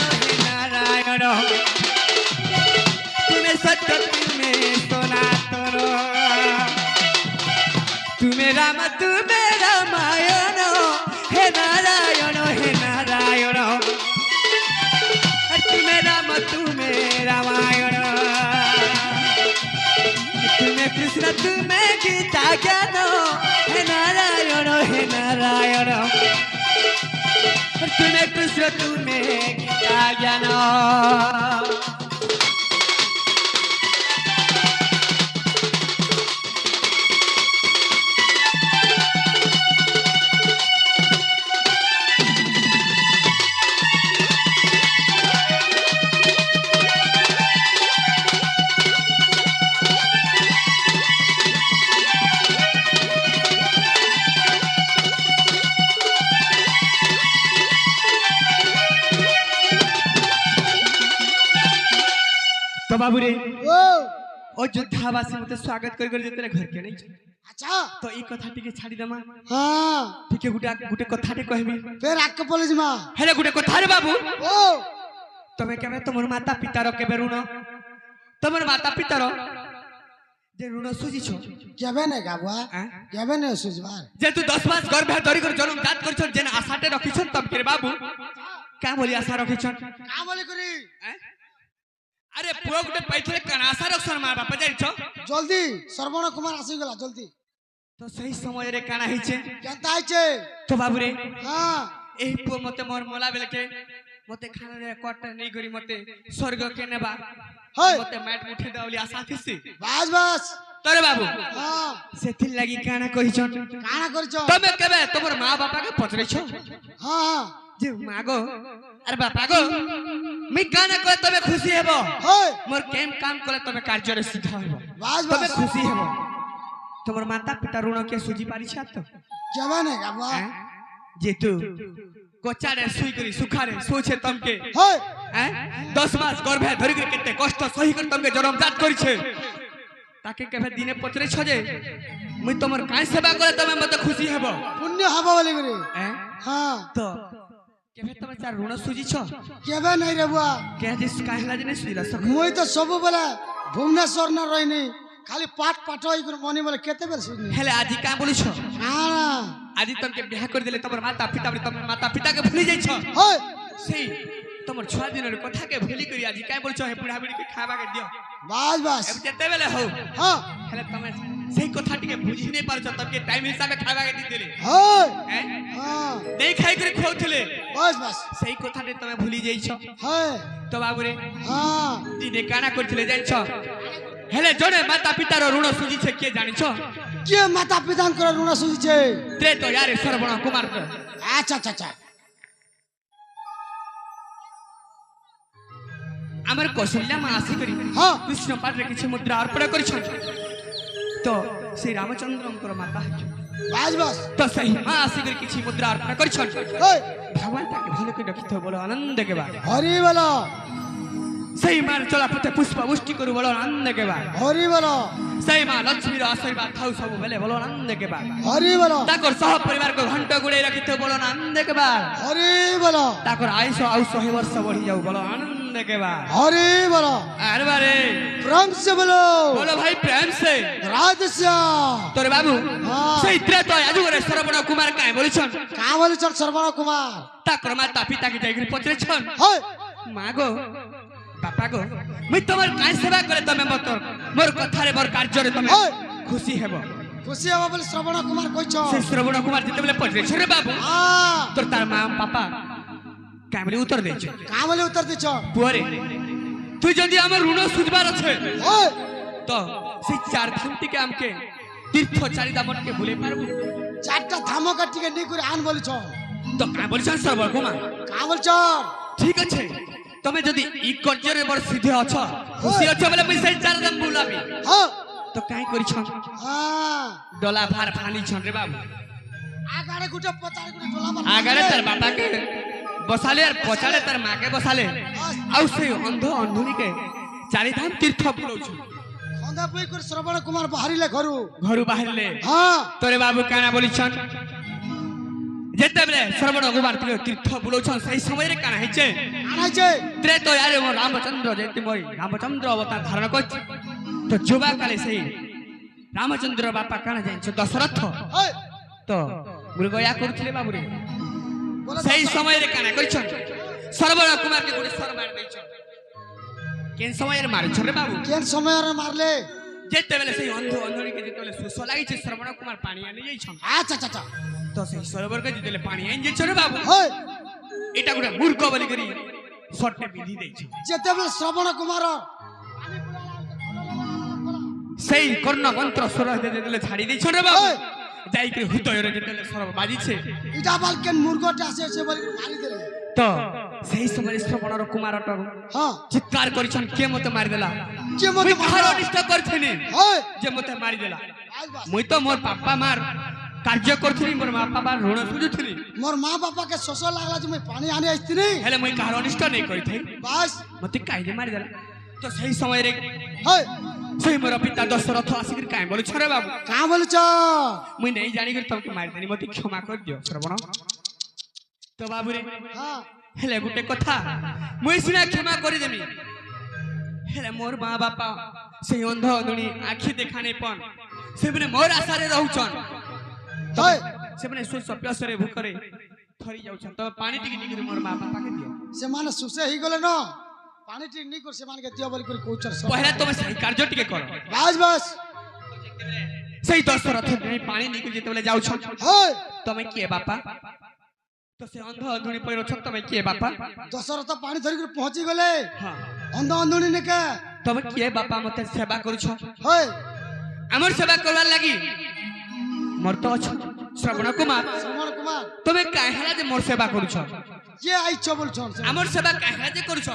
A: तुम्हें सत्य तुम्हें सनातन तुम्हें राम तुम्हें रामायण हे नारायण तुम्हें राम तुम्हें रामायण तुम्हें कृष्ण तुम्हें गीता ज्ञान हे नारायण तुम्हें कृष्ण तुम्हें गीता ज्ञान तो बाबू रे
B: ओ
A: अयोध्यावासी मते स्वागत कर जेते घर के नहीं
B: अच्छा
A: तो ई कथा टिके छाड़ी दमा
B: हां
A: ठीक है गुटे कथाटे कहबी
B: फिर आक पुलिस मा
A: हेले गुटे कथा रे बाबू
B: ओ
A: तमे केबे तमर माता पिता रो केबे ऋण तमर माता पिता रो जे ऋण सुजी छो
B: केबे ने गाबुआ केबे ने सुजबार
A: जे तू 10 मास गर्भ धरि कर जन्म जात कर छ जेन आशाटे रखी छ तब के बाबू का बोली आशा रखी छ
B: का बोली करी
A: अरे पुओ गुटे पैथले कनासा रखसन मां बाप जाई छ
B: जल्दी श्रवण कुमार आसी गला जल्दी
A: तो सही समय रे काना हिछ
B: केता आइछे
A: तो बाबू रे
B: हां
A: एही पुओ मते मोर मोला बेले के मते खाना रे कोट नहीं करी मते स्वर्ग के नेबा
B: हाय
A: मते मैट उठे दावली आशा थिसी
B: बस बस
A: तोरे बाबू
B: हां
A: सेथिल लागि काना कहि छ
B: काना करछ
A: तमे केबे तमर मां बापा के पचरे छ
B: हां हां
A: जे मागो अरे बापा गो मी गाना को तबे खुशी हेबो
B: हाय
A: मोर केम काम करे तबे कार्य रे सिद्ध हेबो
B: बस
A: तबे
B: बस
A: खुशी हेबो तमर माता पिता ऋण के सुजी पारी छ त
B: केबे ने गाबुआ
A: जे तू कोचारे सुई करी सुखारे सोचे तमके
B: হয়
A: 10 मास गर्भे धरि के केते कष्ट सही कर तमके जन्मजात करिछे ताके केबे दिने पचरे छजे मुई तमर काय सेवा करे तमे मते खुशी हेबो
B: পুণ্য হব বলি করে হ্যাঁ
A: तो केबे तमे चार ऋण सुजी छ
B: কেবে নাই রে বুয়া
A: के जे काय हला जे सुइला सक
B: মুই তো সবু বেলা ভুবনেশ্বর না রইনি খালি পাট পাট হই করে মনি বলে কেতে বেল শুনি
A: हेले आजी का बोलु छ
B: হ্যাঁ
A: आजी तमके बियाह कर देले तमर माता पिता तमर माता पिता के भूली जाई छ
B: হয়
A: सेई तमर छुआ दिनर कथा के भूली करी आजी काय बोल छ हे बुढ़ा बुढ़ी के खाबा के दियो
B: বাস বাস
A: अब जेते बेले हो
B: হ্যাঁ
A: हेले तमे सेई कथा टिके बुझी नै पारछ तमके टाइम हिसाबे खाबा के दी देले
B: হয়
A: हैं
B: হ্যাঁ
A: नहीं खाई करे खोउथले
B: বাস বাস
A: सेई कथा टे तमे भूली जाई छ
B: হয়
A: तो बाबू रे
B: হ্যাঁ
A: दिने काना करथिले जाई छ हेले जने माता पितार ऋण सुजी छे के जानि छ
B: কে মাতা পিতাঙ্কর ঋণ সুজিছে
A: त्रे तो यार सरबण कुमार को
B: আচ্ছা আচ্ছা আচ্ছা
A: हमर कौशल्या मा आसी करी
B: हाँ।
A: कृष्ण पाठ रे किछि मुद्रा अर्पण करि छ तो श्री रामचंद्रंकर माता
B: বাস বাস
A: तो सही मा आसी करी किछि मुद्रा अर्पण करि छ
B: হয়
A: भगवान ताके भले के रखितो बोलो आनंद के बाद
B: হরি বলো
A: सही मार चला पते पुष्प पुष्टि करू बोलो आनंद के बाद
B: হরি বলো
A: सही मां लक्ष्मी रो आशीर्वाद थाउ सब बेले बोलो आनंद के बाद
B: হরি বলো
A: ताकर सह परिवार को घंटा गुड़े रखितो बोलो आनंद के बाद
B: হরি বলো
A: ताकर आयुष आउ 100 वर्ष बढ़ी जाऊ बोलो आनंद के बाद
B: হরি বলো
A: अरे बारे
B: প্রেম সে বলো
A: बोलो भाई प्रेम से
B: রাধশ্যাম
A: तोरे बाबू
B: हाँ।
A: सही त्रे तो आजुरे सरबण कुमार काहे बोली छन
B: কা বলিছন সর্বণ কুমার
A: ताकर माता पिता के जाई पचरे छन
B: হয়
A: मागो बापा गो मैं तमर काय सेवा करे तमे मत मोर कथा रे मोर कार्य रे तमे
B: হয়
A: खुशी हेबो
B: খুশি হব বলে শ্রবণ কুমার কইছ
A: से श्रवण कुमार जते बेले पचरे छरे बाबू
B: হ্যাঁ
A: तोर तार मां पापा कामरे उत्तर दे छ
B: কা বলে উত্তর দিছ
A: पुअरे तू जदी हमर ऋण सुझबार छे
B: হয়
A: तो से चार धाम टिके हमके तीर्थ चारि दामन के भूले पारबू
B: চারটা ধামকা টিকে নি করে আন বলিছ
A: तो का बोली छन सरबण कुमार
B: কা বলছ
A: ठीक अच्छे तमे जदी ई कर्ज रे बड़ सिद्धे अछ खुशी अछ बोले मैं से चार दाम बुलाबी
B: হ্যাঁ
A: तो काई करी छन
B: হ্যাঁ
A: डोला भार फानी छन रे बाबू
B: আগাড়ে গুটে পচারে গুটে টোলা মার
A: आगरे तार बापा के बसाले और पछाले तार मां के बसाले आउ से अंध अंधुनी के चारि धाम तीर्थ बुलौछु
B: খন্দা বই করে শ্রবণ কুমার বাহারিলে ঘরু
A: घरु बाहरले
B: হ্যাঁ
A: तोरे बाबू काना बोली छन जेते बेले श्रवण कुमार तीर्थ बुलौछन सही समय रे काना हेचे
B: আনাইছে
A: त्रे तो यार मो रामचंद्र जेते मोई रामचंद्र अवतार धारण करछ तो जुबा काले सही रामचंद्र बापा काना जाय दशरथ
B: হয়
A: तो मृगया करथिले बाबू रे
B: বলে
A: सही समय रे काना करिछन श्रवण कुमार के गुडे सर मार दैछन केन समय रे मार छरे बाबू
B: কেন সময় মারলে
A: जेते बेले सही अंध अंधुनी के जेते बेले सुस लागि छे श्रवण कुमार पानी आनी जाइछन
B: আচ্ছা আচ্ছা আচ্ছা
A: तो सही सरोवर के जेते पानी आइन जाइछ रे बाबू
B: হয়
A: एटा गुडे मूर्ख बोली करी शॉर्ट विधि दैछ
B: যেতেবেলে শ্রবণ কুমার
A: सही कर्ण मंत्र स्वर जेते छाड़ी दैछ रे बाबू
B: হয়
A: जाई के हृदय रे जेते सर बाजी छे
B: ইটা বালকেন মুরগটা আসে সে বলি মারি দিলে
A: तो सही समय श्रवण कुमार ट
B: হ্যাঁ
A: चित्कार करिछन के मते मारि देला
B: কে মতে
A: खारो निष्ठ करथिनी
B: হয়
A: जे मते मारि देला
B: বাস বাস
A: मुई तो मोर पापा मार कार्य करथिनी मोर मां पापा ऋण सुझुथिनी
B: মোর মা বাপাকে শোষ লাগলা যে মই পানি আনি আসতিনি
A: हेले मुई खारो निष्ठ नै करिथै
B: বাস
A: मते काहे मारि देला तो सही समय रे
B: হয়
A: सही मोर पिता दशरथ आसिक काहे बोलु छरे बाबू
B: কা বলছ
A: मुई नहीं जानी कर तुमके मारि देनी मते क्षमा कर दियो श्रवण तो बाबू रे
B: হ্যাঁ
A: हेले गुटे कथा मुई सिना क्षमा करि देमी हेले मोर मां बापा से अंध अंधुनी आखी देखाने पन से मने मोर आशा रे रहउछन
B: হয়
A: से मने सुस प्यासरे भूखरे थरी जाउछन तो पानी टिके टिके मोर मां बापा के दियो
B: সে মানে সুসে হই গলে ন পানি ঠিক নি করে সে মানে দিও বলি করে কোচর সব
A: पहला तुम सही कार्य टिके कर
B: বাস বাস
A: सही दशरथ नहीं पानी निकल जेते बेले जाउछन
B: হয়
A: तमे किए बापा तो से अंध अंधुनी पइरो छ तमे किए बापा
B: দশরথ পানি ধরি করে পৌঁছি গলে
A: हां
B: অন্ধ অন্ধুনি নেকে
A: तमे किए बापा मते सेवा करू छ
B: হয়
A: हमर सेवा करवार लागि मोर तो छ श्रवण कुमार
B: শ্রবণ কুমার
A: तमे काहेला जे मोर सेवा करू छ
B: কে আইছ বলছন
A: हमर सेवा काहेला जे करू छ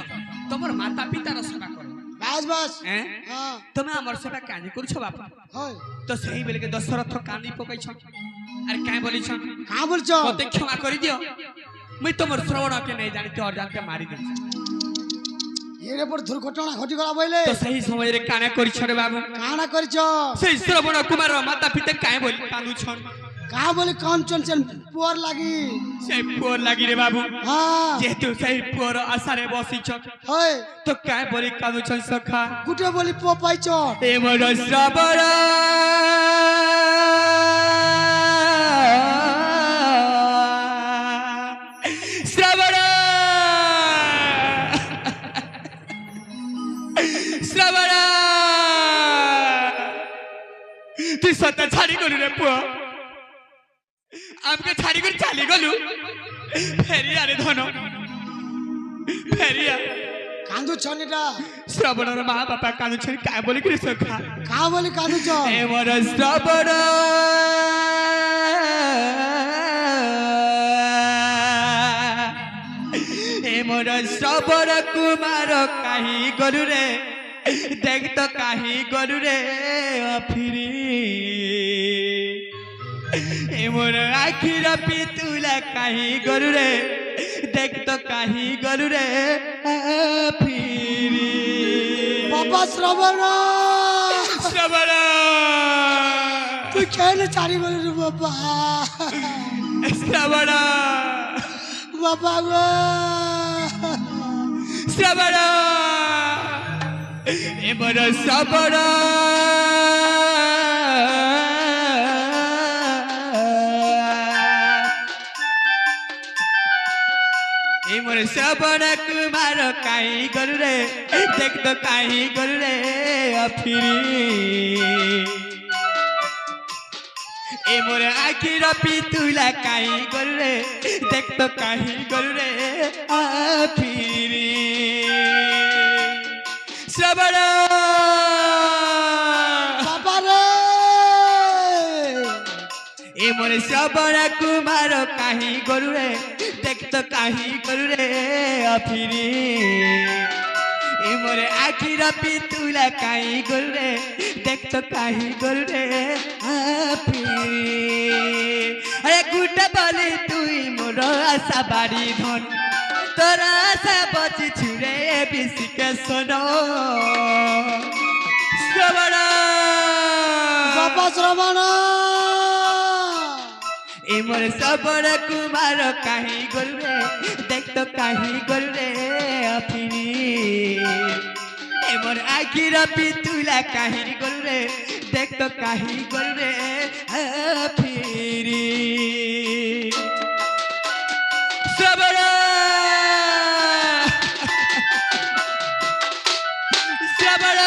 A: तमर माता पितार सेवा कर
B: বাস বাস
A: हैं
B: হ্যাঁ
A: तमे हमर सेवा काहे करू छ बापा
B: হয়
A: तो सही बेले के दशरथ कानी पकै छ अरे काय बोली छन
B: का बोलछ
A: मते क्षमा करि दियो मुई तमर श्रवण के नहीं जानते और जानते मारी दे
B: एरे पर दुर्घटना घटी गला बइले
A: तो सही समय रे काना करि छरे बाबू
B: काना करछ
A: सही श्रवण कुमार माता पिता काय बोली कांदु छन
B: का बोले काम चंचन पुअर लागी
A: सही पोर लागी रे बाबू
B: हां
A: जेतु सही पोर आशा रे बसी छ
B: होय
A: तो काय बोली कांदु छन सखा
B: गुटे बोली पो पाइछ
A: ए मोर श्रवण श्रवण श्रवण तू सत्ता छाड़ी गलु रे पुआ आमके छाड़ी कर चाली गलु फेरिया रे धन फेरिया
B: कांदु छनिटा
A: श्रवणर माँ बापा कांदु छन काय बोली कि सखा
B: का बोली कांदु छ
A: ए मोर श्रवण ए मोर श्रवण कुमार काही गरु रे देख तो काही गरु रे फिरी ए मोर आखिर पितुला काही गरु रे देख तो काही गरु रे फिरी
B: बाबा श्रवण
A: श्रवण
B: तू खेल चारी बोली रे बाबा
A: श्रवण
B: बाबा गो
A: श्रवण ए मोर श्रवण ए मोर श्रवण कुमार काही गरु रे देख तो काही गरु रे फिरी ए मोर आखिर पितुला काही गरु रे देख तो काही गरु रे फिरी श्रवण
B: बाबा रे
A: ए मोर श्रवण कुमार काही गरु रे देख तो काही गरु रे फिरी ए मोर आखिर पितुला काही गरु रे देख तो काही गरु रे फिरी अरे गुटा बोली तुई मोर आशा बाड़ी धन तोर आशा बची छुरे बिसिके सोनो श्रवण
B: बाबा श्रवण
A: ए मोर श्रवण कुमार काही गरु रे देख तो काही गरु रे फिरी ए मोर आखिर पितुला काही गरु रे देख तो काही गरु रे फिरी श्रवण श्रवण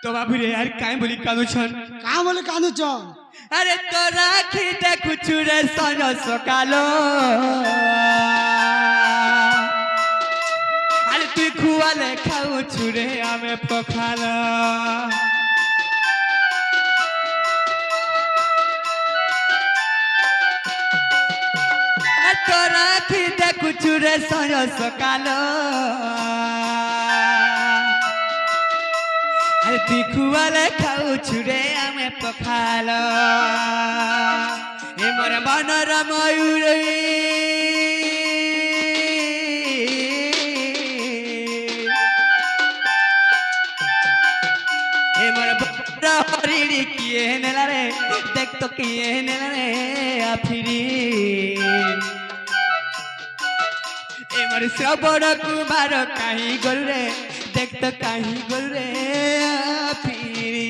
A: तो बाबू रे यार काय बोली कादु छन
B: का बोले कांदु छ
A: अरे तो राखी देखु छुरे सन सकालो अरे तू खुआले खाऊ छुरे आमे पखाला तो राखी देखु छुरे सन सकालो अरे तू खुआले खाऊ छुरे आमे पखाला ए मोर मनर मयूर ए मोर हरिणी किए नेला रे देख तो किए नेला रे फिरी ए मोर श्रवण कुमार काही गरु रे देख तो काही गरु रे फिरी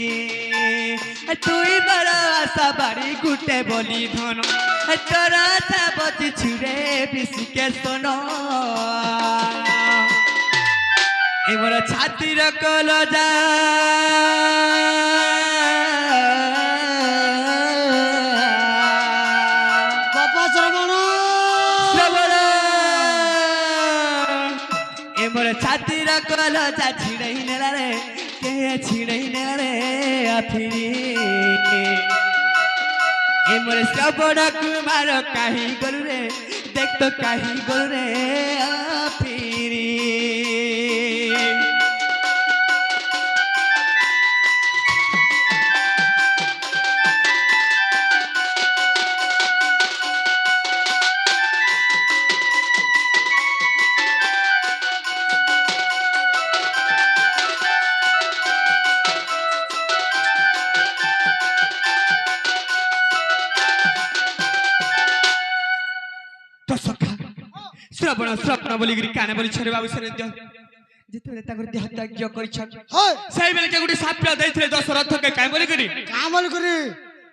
A: तुई बड़ आशा बाड़ी गुटे बोली धन तोर आशा बची छुरे बिसिके सोनो ए मोर छातीर कलजा
B: बाबा श्रवण
A: श्रवण ए मोर छातीर कलजा छिड़ै नेला रे के छिड़ै नेला रे फिरी ए मोर श्रवण कुमार कहीं गलु रे देख तो कहीं गलु रे फिरी श्रवण स्वप्न बोली काने बोली छरे बाबू सरे जेते बेले ताकर देह त्याग करिछन सही बेले के गुडी साप्य दैथिले दशरथ के काहे बोली करी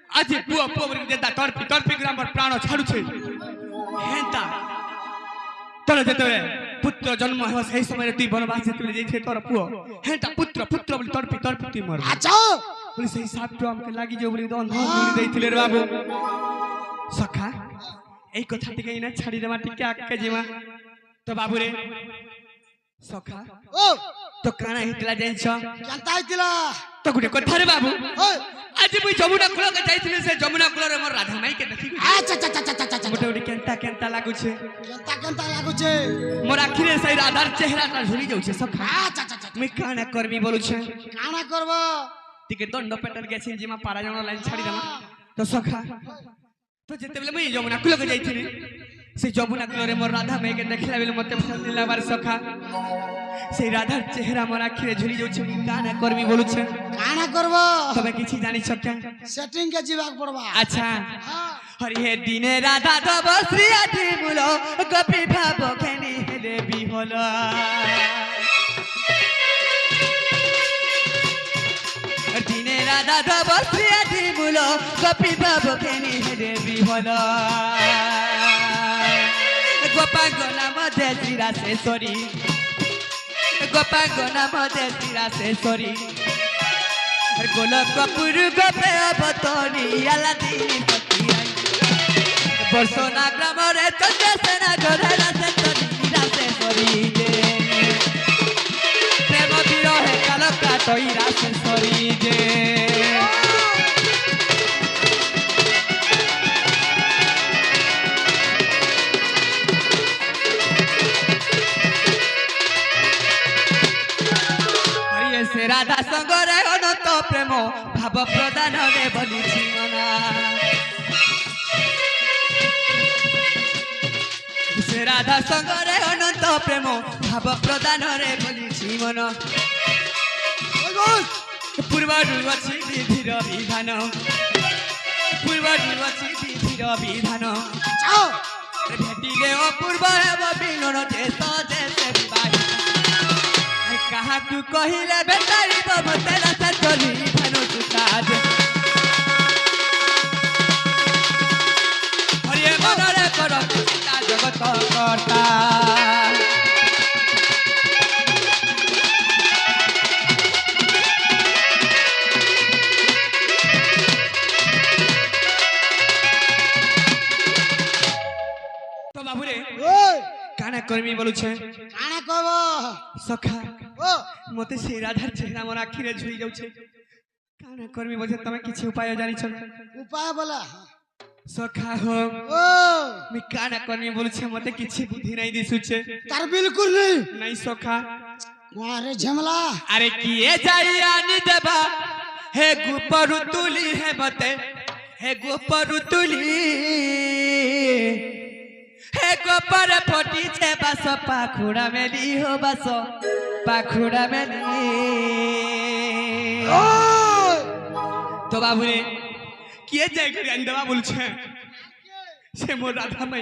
A: आज पुआ पुआ बोली देता तड़पी ग्राम पर प्राण छाडु छे हेंता तोर जेते बेले पुत्र जन्म हो सही समय तू वनवास जेते बेले जैथे तोर पुआ हेंता पुत्र बोली तड़पी तू मर
B: अच्छा
A: बोली सही साप्य हमके लागी जो बोली दन बोली दैथिले रे बाबू सखा এই কথা টিকে না ছাড়ি দেবা টিকে আক্কে জিমা তো বাবু রে সখা
B: ও
A: তো কানা হিতলা জানছ
B: কেনতা হইতিলা
A: তো গুটে কথা রে বাবু
B: ও
A: আজ মুই যমুনা কুল কে যাইছিলে সে যমুনা কুল রে মোর রাধা মাই কে দেখি
B: আচ্ছা আচ্ছা আচ্ছা আচ্ছা
A: মোটে ওটি কেনতা লাগুছে
B: কেনতা লাগুছে
A: মোর আখিরে সেই রাধার চেহারাটা ঝুলি যাউছে সখা
B: আচ্ছা আচ্ছা আচ্ছা
A: মুই কানা করবি বলুছে
B: কানা করব
A: টিকে দণ্ড পেটর গেছে জিমা পারা জন লাইন ছাড়ি দেবা তো সখা তো যেতে বেলে মুই যমুনা কুল কে যাইଥିଲି से যমুনা কুলরে মোর রাধা মেকে দেখলা বেলে মতে ভাল লাগবার সখা সেই রাধার চেহারা মোর আখিরে ঝুলি যাচ্ছে কানা করবি বলুছে
B: কানা করব
A: তবে কিছু জানিছ কে
B: সেটিং কে জিবাক পড়বা
A: আচ্ছা হরি হে দিনে রাধা তব শ্রী আদি মূল গোপী ভাব খেনি হেলে বিহল দিনে রাধা তব শ্রী আদি মূল গোপী ভাব খেনি হেলে বিহল গোপাঙ্গনা মধ্যে চিরা শেষরি গোপাঙ্গনা মধ্যে চিরা শেষরি গোল কপুর গোপে অবতরি আলাদিনী পতিয়াই বর্ষনা গ্রামরে চন্দ্র সেনা ঘরে রাশেশ্বরী যে প্রেম বিরহে কালকা তৈ রাশেশ্বরী যে से राधा संगरे अनंत प्रेम भाव प्रदान रे बोलिछि मना से राधा संगरे अनंत प्रेम भाव प्रदान रे बोलिछि मना पूर्वरु अछि विधिर विधान पूर्वरु अछि विधिर विधान भेटिले अपूर्व हेब बिनर देश देश विवाह कहा तू कहिले बेतारी बब तेरा सचली भानु सुताज हरिये मनरे कर सीता जगत करता तो बाबू रे काना कर्मी बोलु छे
B: काना कहब
A: सखा
B: ओ
A: मते से राधार चेहरा मोर आखिरे झुई जाउ छे काना कर्मी बोझे तमे किछि उपाय जानि छ
B: उपाय बोला
A: सखा हो
B: ओ
A: मी काना कर्मी बोलु छे मते किछि बुद्धि नै दिसु छे
B: तार बिल्कुल
A: नहीं सखा
B: वारे झमला
A: अरे किए जाई आनी देबा हे गुपरु तुली है मते हे गुपरु तुली हे गोपर फटी छे बस पाखुड़ा मेली हो बस पाखुड़ा मेली तो बाबू रे किए जाय करी अंदवा बोल छे से मोर राधा माई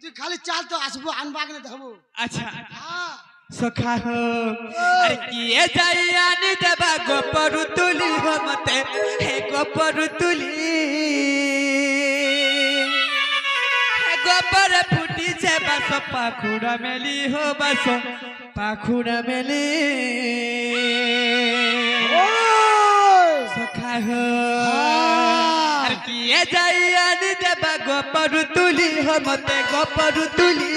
B: तू खाली चाल तो आसबो अनबाग ने देबो
A: अच्छा
B: हां
A: सखा हो अरे किए जाई आनी देबा गोपर तुली हो मते हे गोपर तुली गोपर फुटी छे बस पाखुड़ा मेली हो बस पाखुड़ा मेली सखा हो अरे किए जाई आनी देबा गोपर तुली हो मते गोपर तुली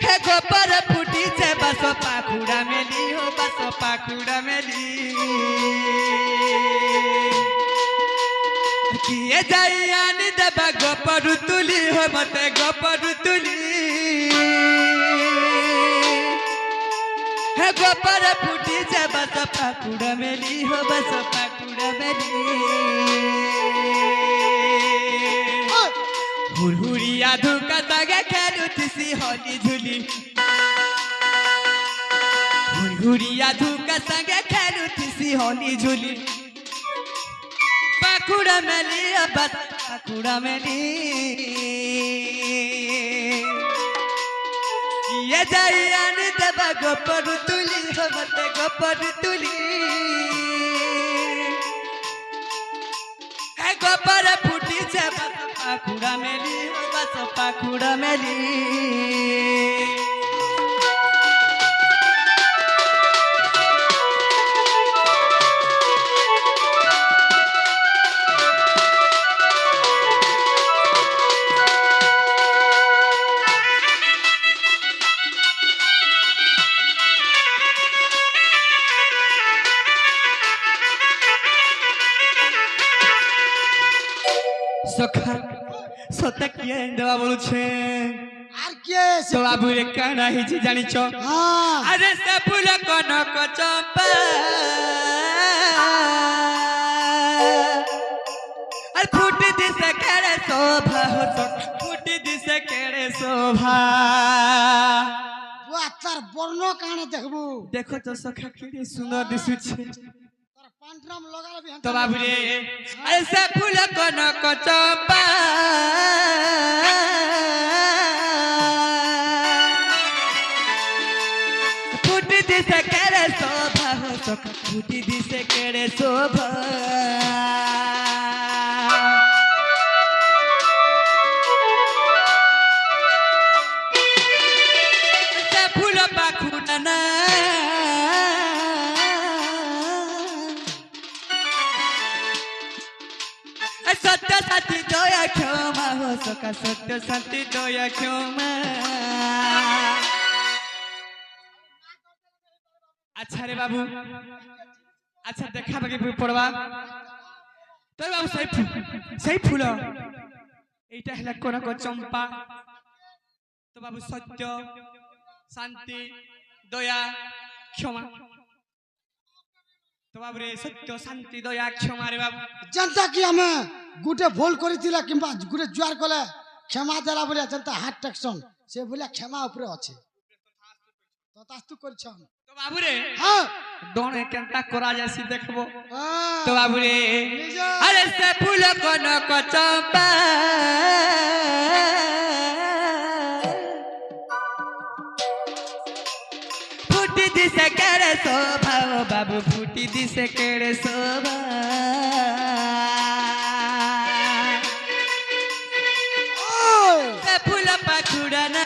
A: हे गोपर फुटी ফুটিছে বাস পাখুড়া মেলি হো বাস পাখুড়া মেলি কিয়ে যাই আনি দেবা গপরু তুলি হো মতে গপরু তুলি হে গপর ফুটিছে বাস পাখুড়া মেলি হো বাস পাখুড়া মেলি হুড়হুড়িয়া ধুকা তাগে খেলুতিসি হলি ঝুলি হুড়হুড়িয়া ধুকা তাগে খেলুতিসি হলি ঝুলি পাখুড়া মেলি বাস পাখুড়া মেলি কিয়ে যাই আনি দেবা গপরু তুলি মতে গপরু তুলি হে গপর ফুটিছে বাস পাখুড়া মেলি বাস পাখুড়া মেলি সখা সতা কিয়ে দেওয়া বলছে
B: আর কে
A: তো বাবুরে কানা হয়েছে জানিছ
B: হ্যাঁ
A: আরে সে ফুল কনক চম্পা আর ফুটি দিছে কেড়ে শোভা হো ফুটি দিছে কেড়ে শোভা
B: তার বর্ণ কানে দেখবো
A: দেখো তো সখা কি সুন্দর দিশুছে
B: তার পান্ড্রাম লগাবি
A: তো বাবুরে আরে সে ফুল কনক চম্পা ফুটি দিছে কেড়ে শোভা হো সখা ফুটি দিছে কেড়ে শোভা সে ফুল পাখুড়া না সত্য সাথী দয়া ক্ষমা হো সখা সত্য সাথী দয়া ক্ষমা আচ্ছা রে বাবু আচ্ছা দেখা বাকি পড়বা তোর বাবু সেই ফুল এইটা হলা কনক চম্পা তো বাবু সত্য শান্তি দয়া ক্ষমা তো বাবু রে সত্য শান্তি দয়া ক্ষমা রে বাবু
B: जनता की हमें गुटे भूल करितिला किंबा गुटे जुआर कले क्षमा देला बोले जनता हार्ट टेक्सन से बोले क्षमा ऊपर আছে তো তাস্তু করছন
A: তো বাবু রে
B: হ্যাঁ
A: দোনে কেনটা করা যাসি দেখবো
B: হ্যাঁ
A: তো বাবু রে
B: নিজা।
A: আরে সে ফুল কনক চম্পা ফুটি দিছে কেড়ে শোভা ও বাবু ফুটি দিছে কেড়ে শোভা
B: ওই
A: সে ফুল পাখুড়া না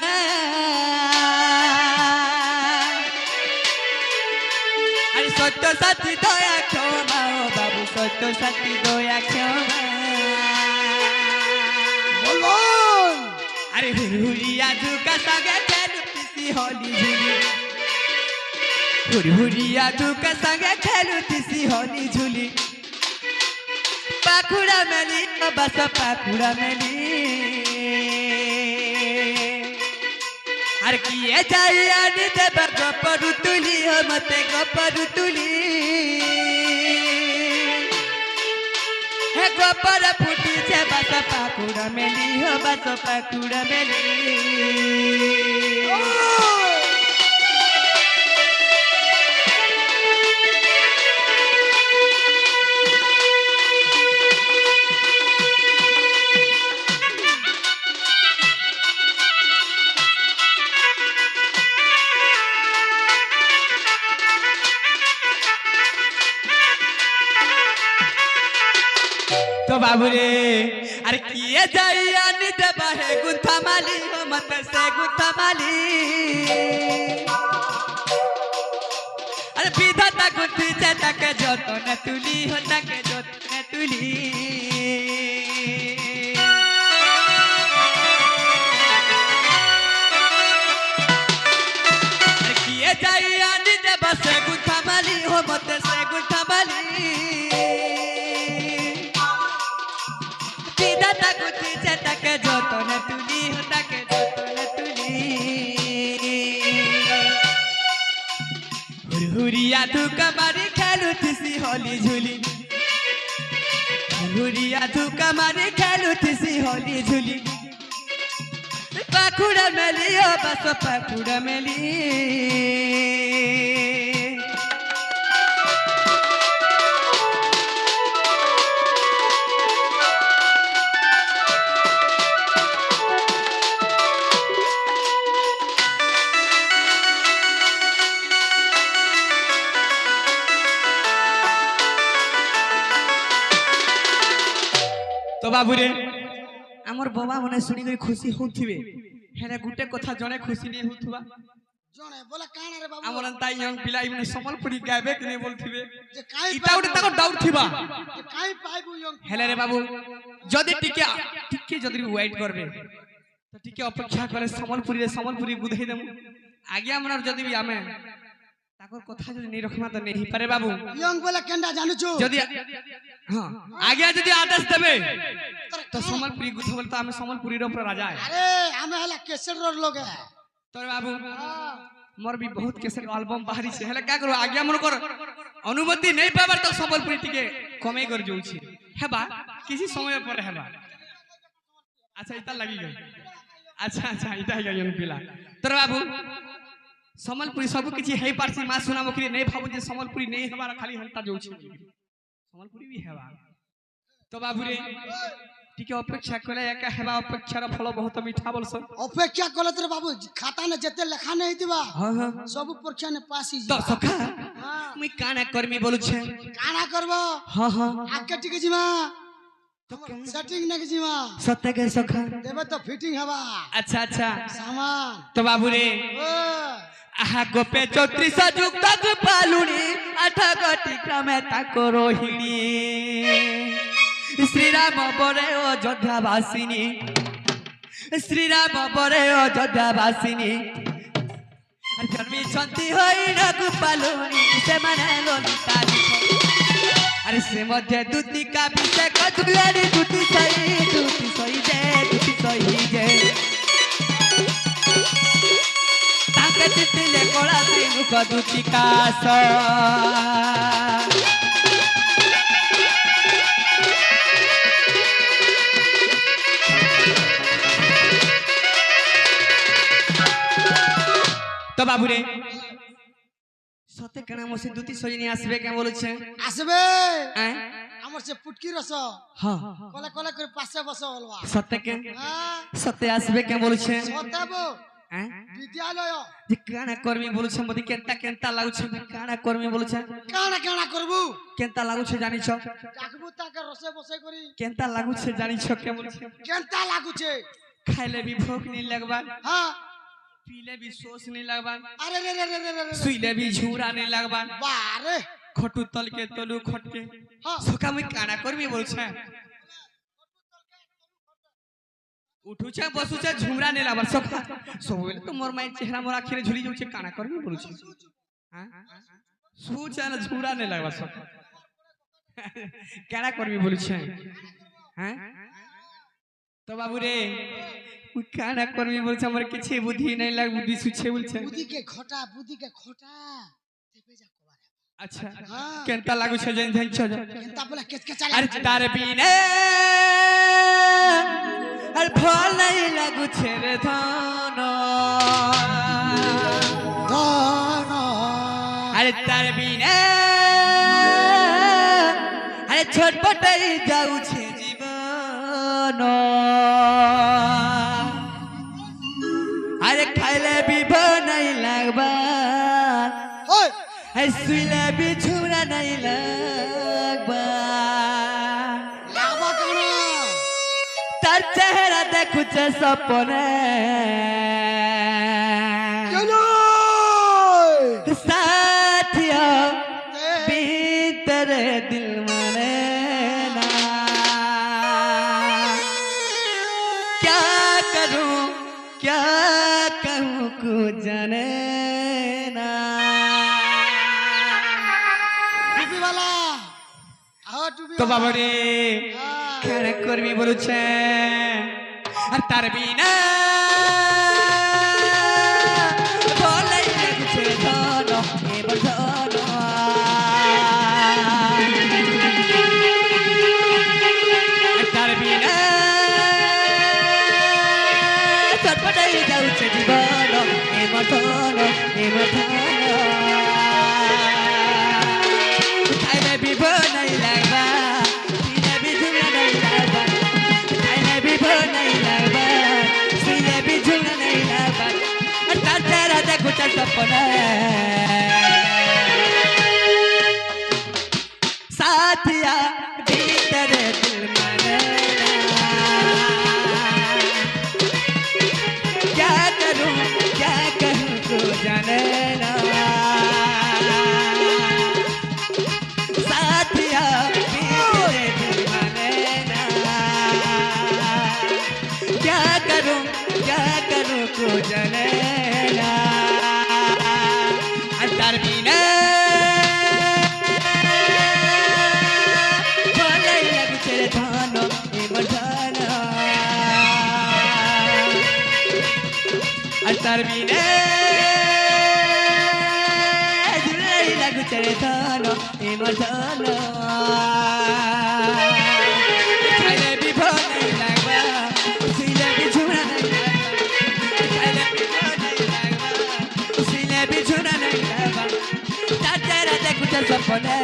A: আরে সত্য সাথী দয়া ক্ষমা ও বাবু সত্য সাথী দয়া ক্ষমা
B: বলবন
A: আরে হুড়হুড়িয়া ধুকা সাগে খেলুতিসি হলি ঝুলি হুড়হুড়িয়া ধুকা সাগে খেলুতিসি হলি ঝুলি পাখুড়া মেলি বাস পাখুড়া মেলি আর কিয়ে যাই আনি দেবা গপরু তুলি হো মতে গপরু তুলি হে গপর ফুটিছে বাস পাখুড়া মেলি হো বাস পাখুড়া মেলি तो बाबू रे अरे किए जाई आनी देबा हे गुंथा माली हो मत से गुंथा माली अरे विधाता गुंथी से तक जतन तुली हो तक जतन तुली जाई आनी देव से गुथा माली हो मत से गुथा माली विधाता गुथी से तके जतन तुली हो तके जतन तुली हुरिया धुका मारी खेलु थिसी होली झुली हुरिया धुका मारी खेलु थिसी होली झुली पाखुड़ा मेली ओ बस पाखुड़ा मेली तो बाबू रे आमर बाबा मने सुनी कर खुशी होथिबे हेने गुटे कथा जने खुशी नहीं होथुबा
B: जने बोला काना रे बाबू
A: आमर अंता यंग पिलाई मने समलपुरी गाबे कि नहीं बोलथिबे
B: जे काई
A: इटा उटे ताको डाउट थिबा
B: जे काई पाइबू यंग
A: हेले रे बाबू जदी टिके जदी वेट करबे तो टिके अपेक्षा करे समलपुरी गुधई देमु आगे हमर जदी भी आमे ताकर कथा जदी नहीं रखमा तो नहीं पारे बाबू
B: यंग बोला केंडा जानू छु
A: जदी हां आगे जदी आदेश देबे तो समलपुरी गुथबल तो हमें समलपुरी रो पर राजा है
B: अरे हमें हला केसर रो लोग है
A: तो बाबू मोर भी बहुत केसर एल्बम बाहरी से हला का करो आगे मन कर अनुमति नहीं पाबर तो समलपुरी टिके कमे कर जोछि हेबा किसी समय पर हेबा अच्छा इता लगी गई अच्छा इता है गयन पिला तो बाबू समलपुरी सब किछि हे पारसी मा सुना मखरी नहीं भाबु जे समलपुरी नहीं हमारा खाली हंता जोछि समलपुरी भी हेबा तो बाबू रे टिके अपेक्षा कले एका हेबा अपेक्षार फल बहुत मीठा बोलस
B: अपेक्षा कले तोर बाबू खाता ने जते लेखा नहीं दिबा
A: हां हां
B: सब परीक्षा ने पास ही
A: तो सखा
B: हां
A: मुई काना करमी बोलु छे
B: काना करबो
A: हां हां
B: आके टिके जिमा तो सेटिंग ने जिमा
A: सत्य के सखा
B: देबे तो फिटिंग हवा
A: अच्छा
B: सामान
A: तो बाबू रे
B: ओ
A: आहा गोपे 34 युक्त पालुनी 8 गति क्रमे ताको रोहिणी श्री राम बरे अयोध्यावासिनी श्री राम बरे अयोध्यावासिनी जन्मी छंती होई न गोपालुनी से माने ललिता अरे से मध्य दूती का अभिषेक दुलारी दूती सही जे ताके चितिले कोला त्रिमुख दूती कास तो बाबू रे सते कना मोसे दूती सजनी आसबे के बोलु छे
B: आसबे
A: हैं
B: हमर से पुटकी रस
A: हां
B: कोला कोला कर पासे बस होलवा
A: सते के
B: हां
A: सते आसबे के बोलु छे
B: सतेबो
A: हैं
B: विद्यालय
A: जे काना कर्मी बोलु छे मदी केंता लागु छे काना कर्मी बोलु छे
B: काना करबू
A: केंता लागु छे जानि छ
B: डाकबू ताके रसे बसे करी
A: केंता लागु छे जानि छ के बोलु छे
B: केंता लागू छे
A: खाइले भी भूख नहीं लगबा
B: हां
A: पीले भी सोच नहीं लगबा
B: अरे रे रे रे रे
A: सुइले भी झूरा नहीं लगबा
B: बारे
A: खटू तल के तलू खट के
B: हां
A: सोका मुई काना करबी बोल छे उठू छे बसु छे झुमरा नहीं लगबा सोका सब बेले तो मोर माई चेहरा मोर आखिरे झुली जाउ छे काना करबी बोल छे हां सोच ना झुमरा नहीं लगबा सोका काना करबी बोल छे हैं तो बाबू रे काना करबी बोल छे हमर किछि बुद्धि नहीं लाग बुद्धि सुछे बोल छे
B: बुद्धि के खोटा तेबे जा कोबारे
A: अच्छा
B: हां
A: केंता लागु छे जन जन छ
B: केंता बोला के चला
A: अरे तारे बिने अरे फल नहीं लागु छे रे धन अरे तारे बिने अरे छटपटाई जाउ छे जीवन अरे खाइले भी नहीं लगबा
B: ओए
A: सुइले भी छुरा नहीं लगबा
B: लागबा काना
A: तार चेहरा देखु छे सपने
B: चलो
A: साथिया भीतर दिल मने ना क्या करूं क्या कहूं को जाने ना
B: টুপিওয়ালা আহ টুপি
A: তো বাবা রে খেলা করবি বলছে আর তার বিনা বলাই লাগছে ধন এবার ধন আর তার বিনা চটপটাই যাচ্ছে জীবন এবার ধন এবার ধন খাইলে বিভোর নাই লাগবা পিলে বিঝুলা নাই লাগবা খাইলে বিভোর নাই লাগবা পিলে বিঝুলা নাই লাগবা আর তার চেহারা দেখো তার সপনে साथिया भीतर दिल माने क्या करूं तो जाने ना साथिया भीतर दिल माने ना क्या करूं तो जाने ना अंतर बिना Termine Julai lagu ceritano Imatano Kaile bibonai lagba Sile bijuna nai lagba Kaile bibonai lagba Sile bijuna nai lagba Tatera te kucha sapone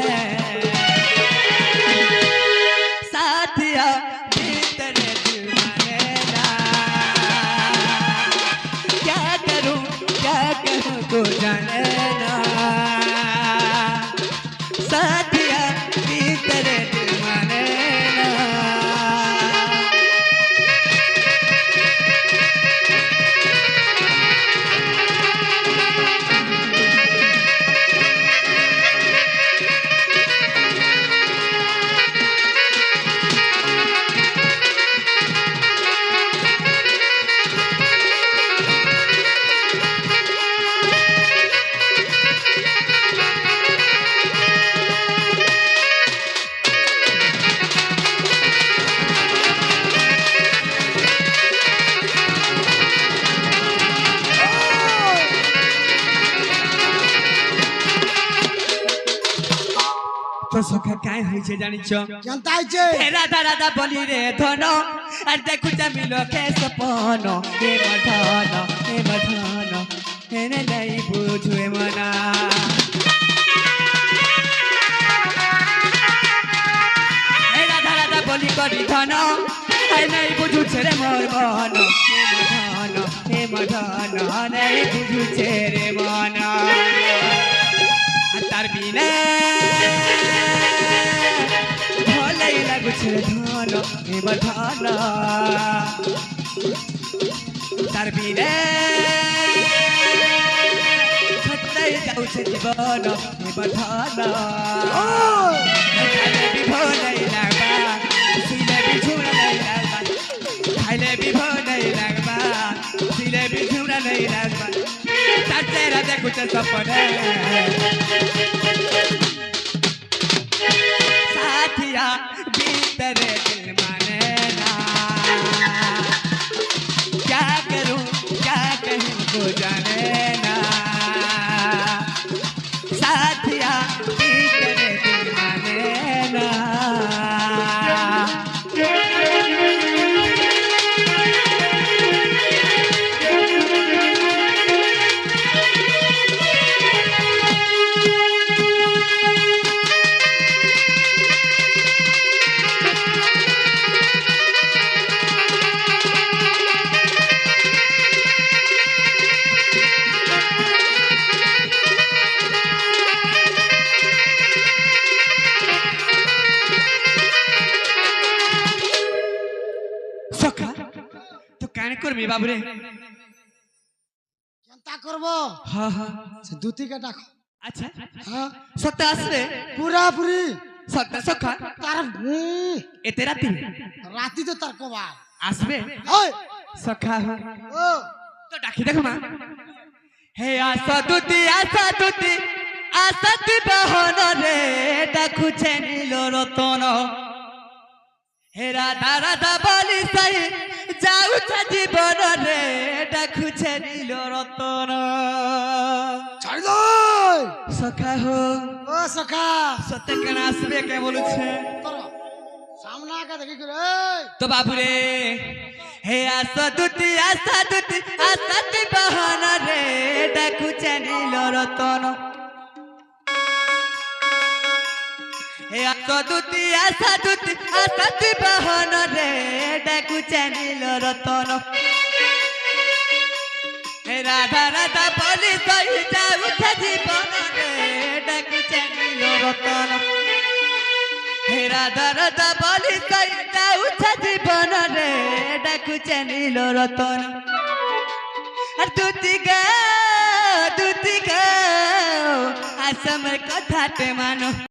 A: Satya Bhitere dil mane na को जाने ना साथिया भीतर दिल माने ना तो सखा काय হইছে জানিছ
B: কেনতা হইছে
A: রাধা রাধা বলি রে ধন আর দেখু জামিলো কে সপন হে মধন হেনে নাই বুঝুয়ে মনা রাধা রাধা বলি করি ধন আর নাই বুঝুছে রে মোর মন হে মধন নাই বুঝুছে রে মন তার বিনা ভলাই লাগুছে ধন এবার ধন তার বিনা ছটাই যাচ্ছে জীবন এবার ধন খাইলে বিভোর নাই লাগবা সিলে বিঝুরা নাই লাগবা খাইলে বিভোর নাই লাগবা সিলে বিঝুরা নাই লাগবা তার চেহারা দেখুছে সপনে साथिया भीतर दिल माने ना क्या करूं को जाने ना साथिया भीतर दिल माने ना সখা তো কানে করবি বাবুরে
B: কেনতা করব
A: হ্যাঁ হ্যাঁ
B: সে দুতিকে ডাকো
A: আচ্ছা
B: হ্যাঁ
A: সত্য আসবে
B: পুরাপুরি
A: সত্য সখা
B: তার
A: এতে রাতি
B: রাতি তো তার কবা
A: আসবে
B: ওই
A: সখা
B: ও
A: তো ডাকি দেখো মা হে আশা দুতি আশাতি বহন রে ডাকুছে নীল রতন হে রাধা রাধা বলি সাই যাউছে জীবন রে ডাকুছে নীল রতন
B: ছাড় দই
A: সখা হো
B: ও সখা
A: সত্যি কেন আসবে কে বলছে
B: তোর সামনে আগে দেখি করে
A: তো বাবুরে হে আশা দুটি আশাটি বাহন রে ডাকুছে নীল রতন হে আশা দুটি আশাটি বাহন রে ডাকুছে নীল রতন হে রাধা রাধা বলি সই যাউছে জীবন রে ডাকুছে নীল রতন হে রাধা রাধা বলি সই যাউছে জীবন রে ডাকুছে নীল রতন আর দুটি গা আসমর কথাতে মানো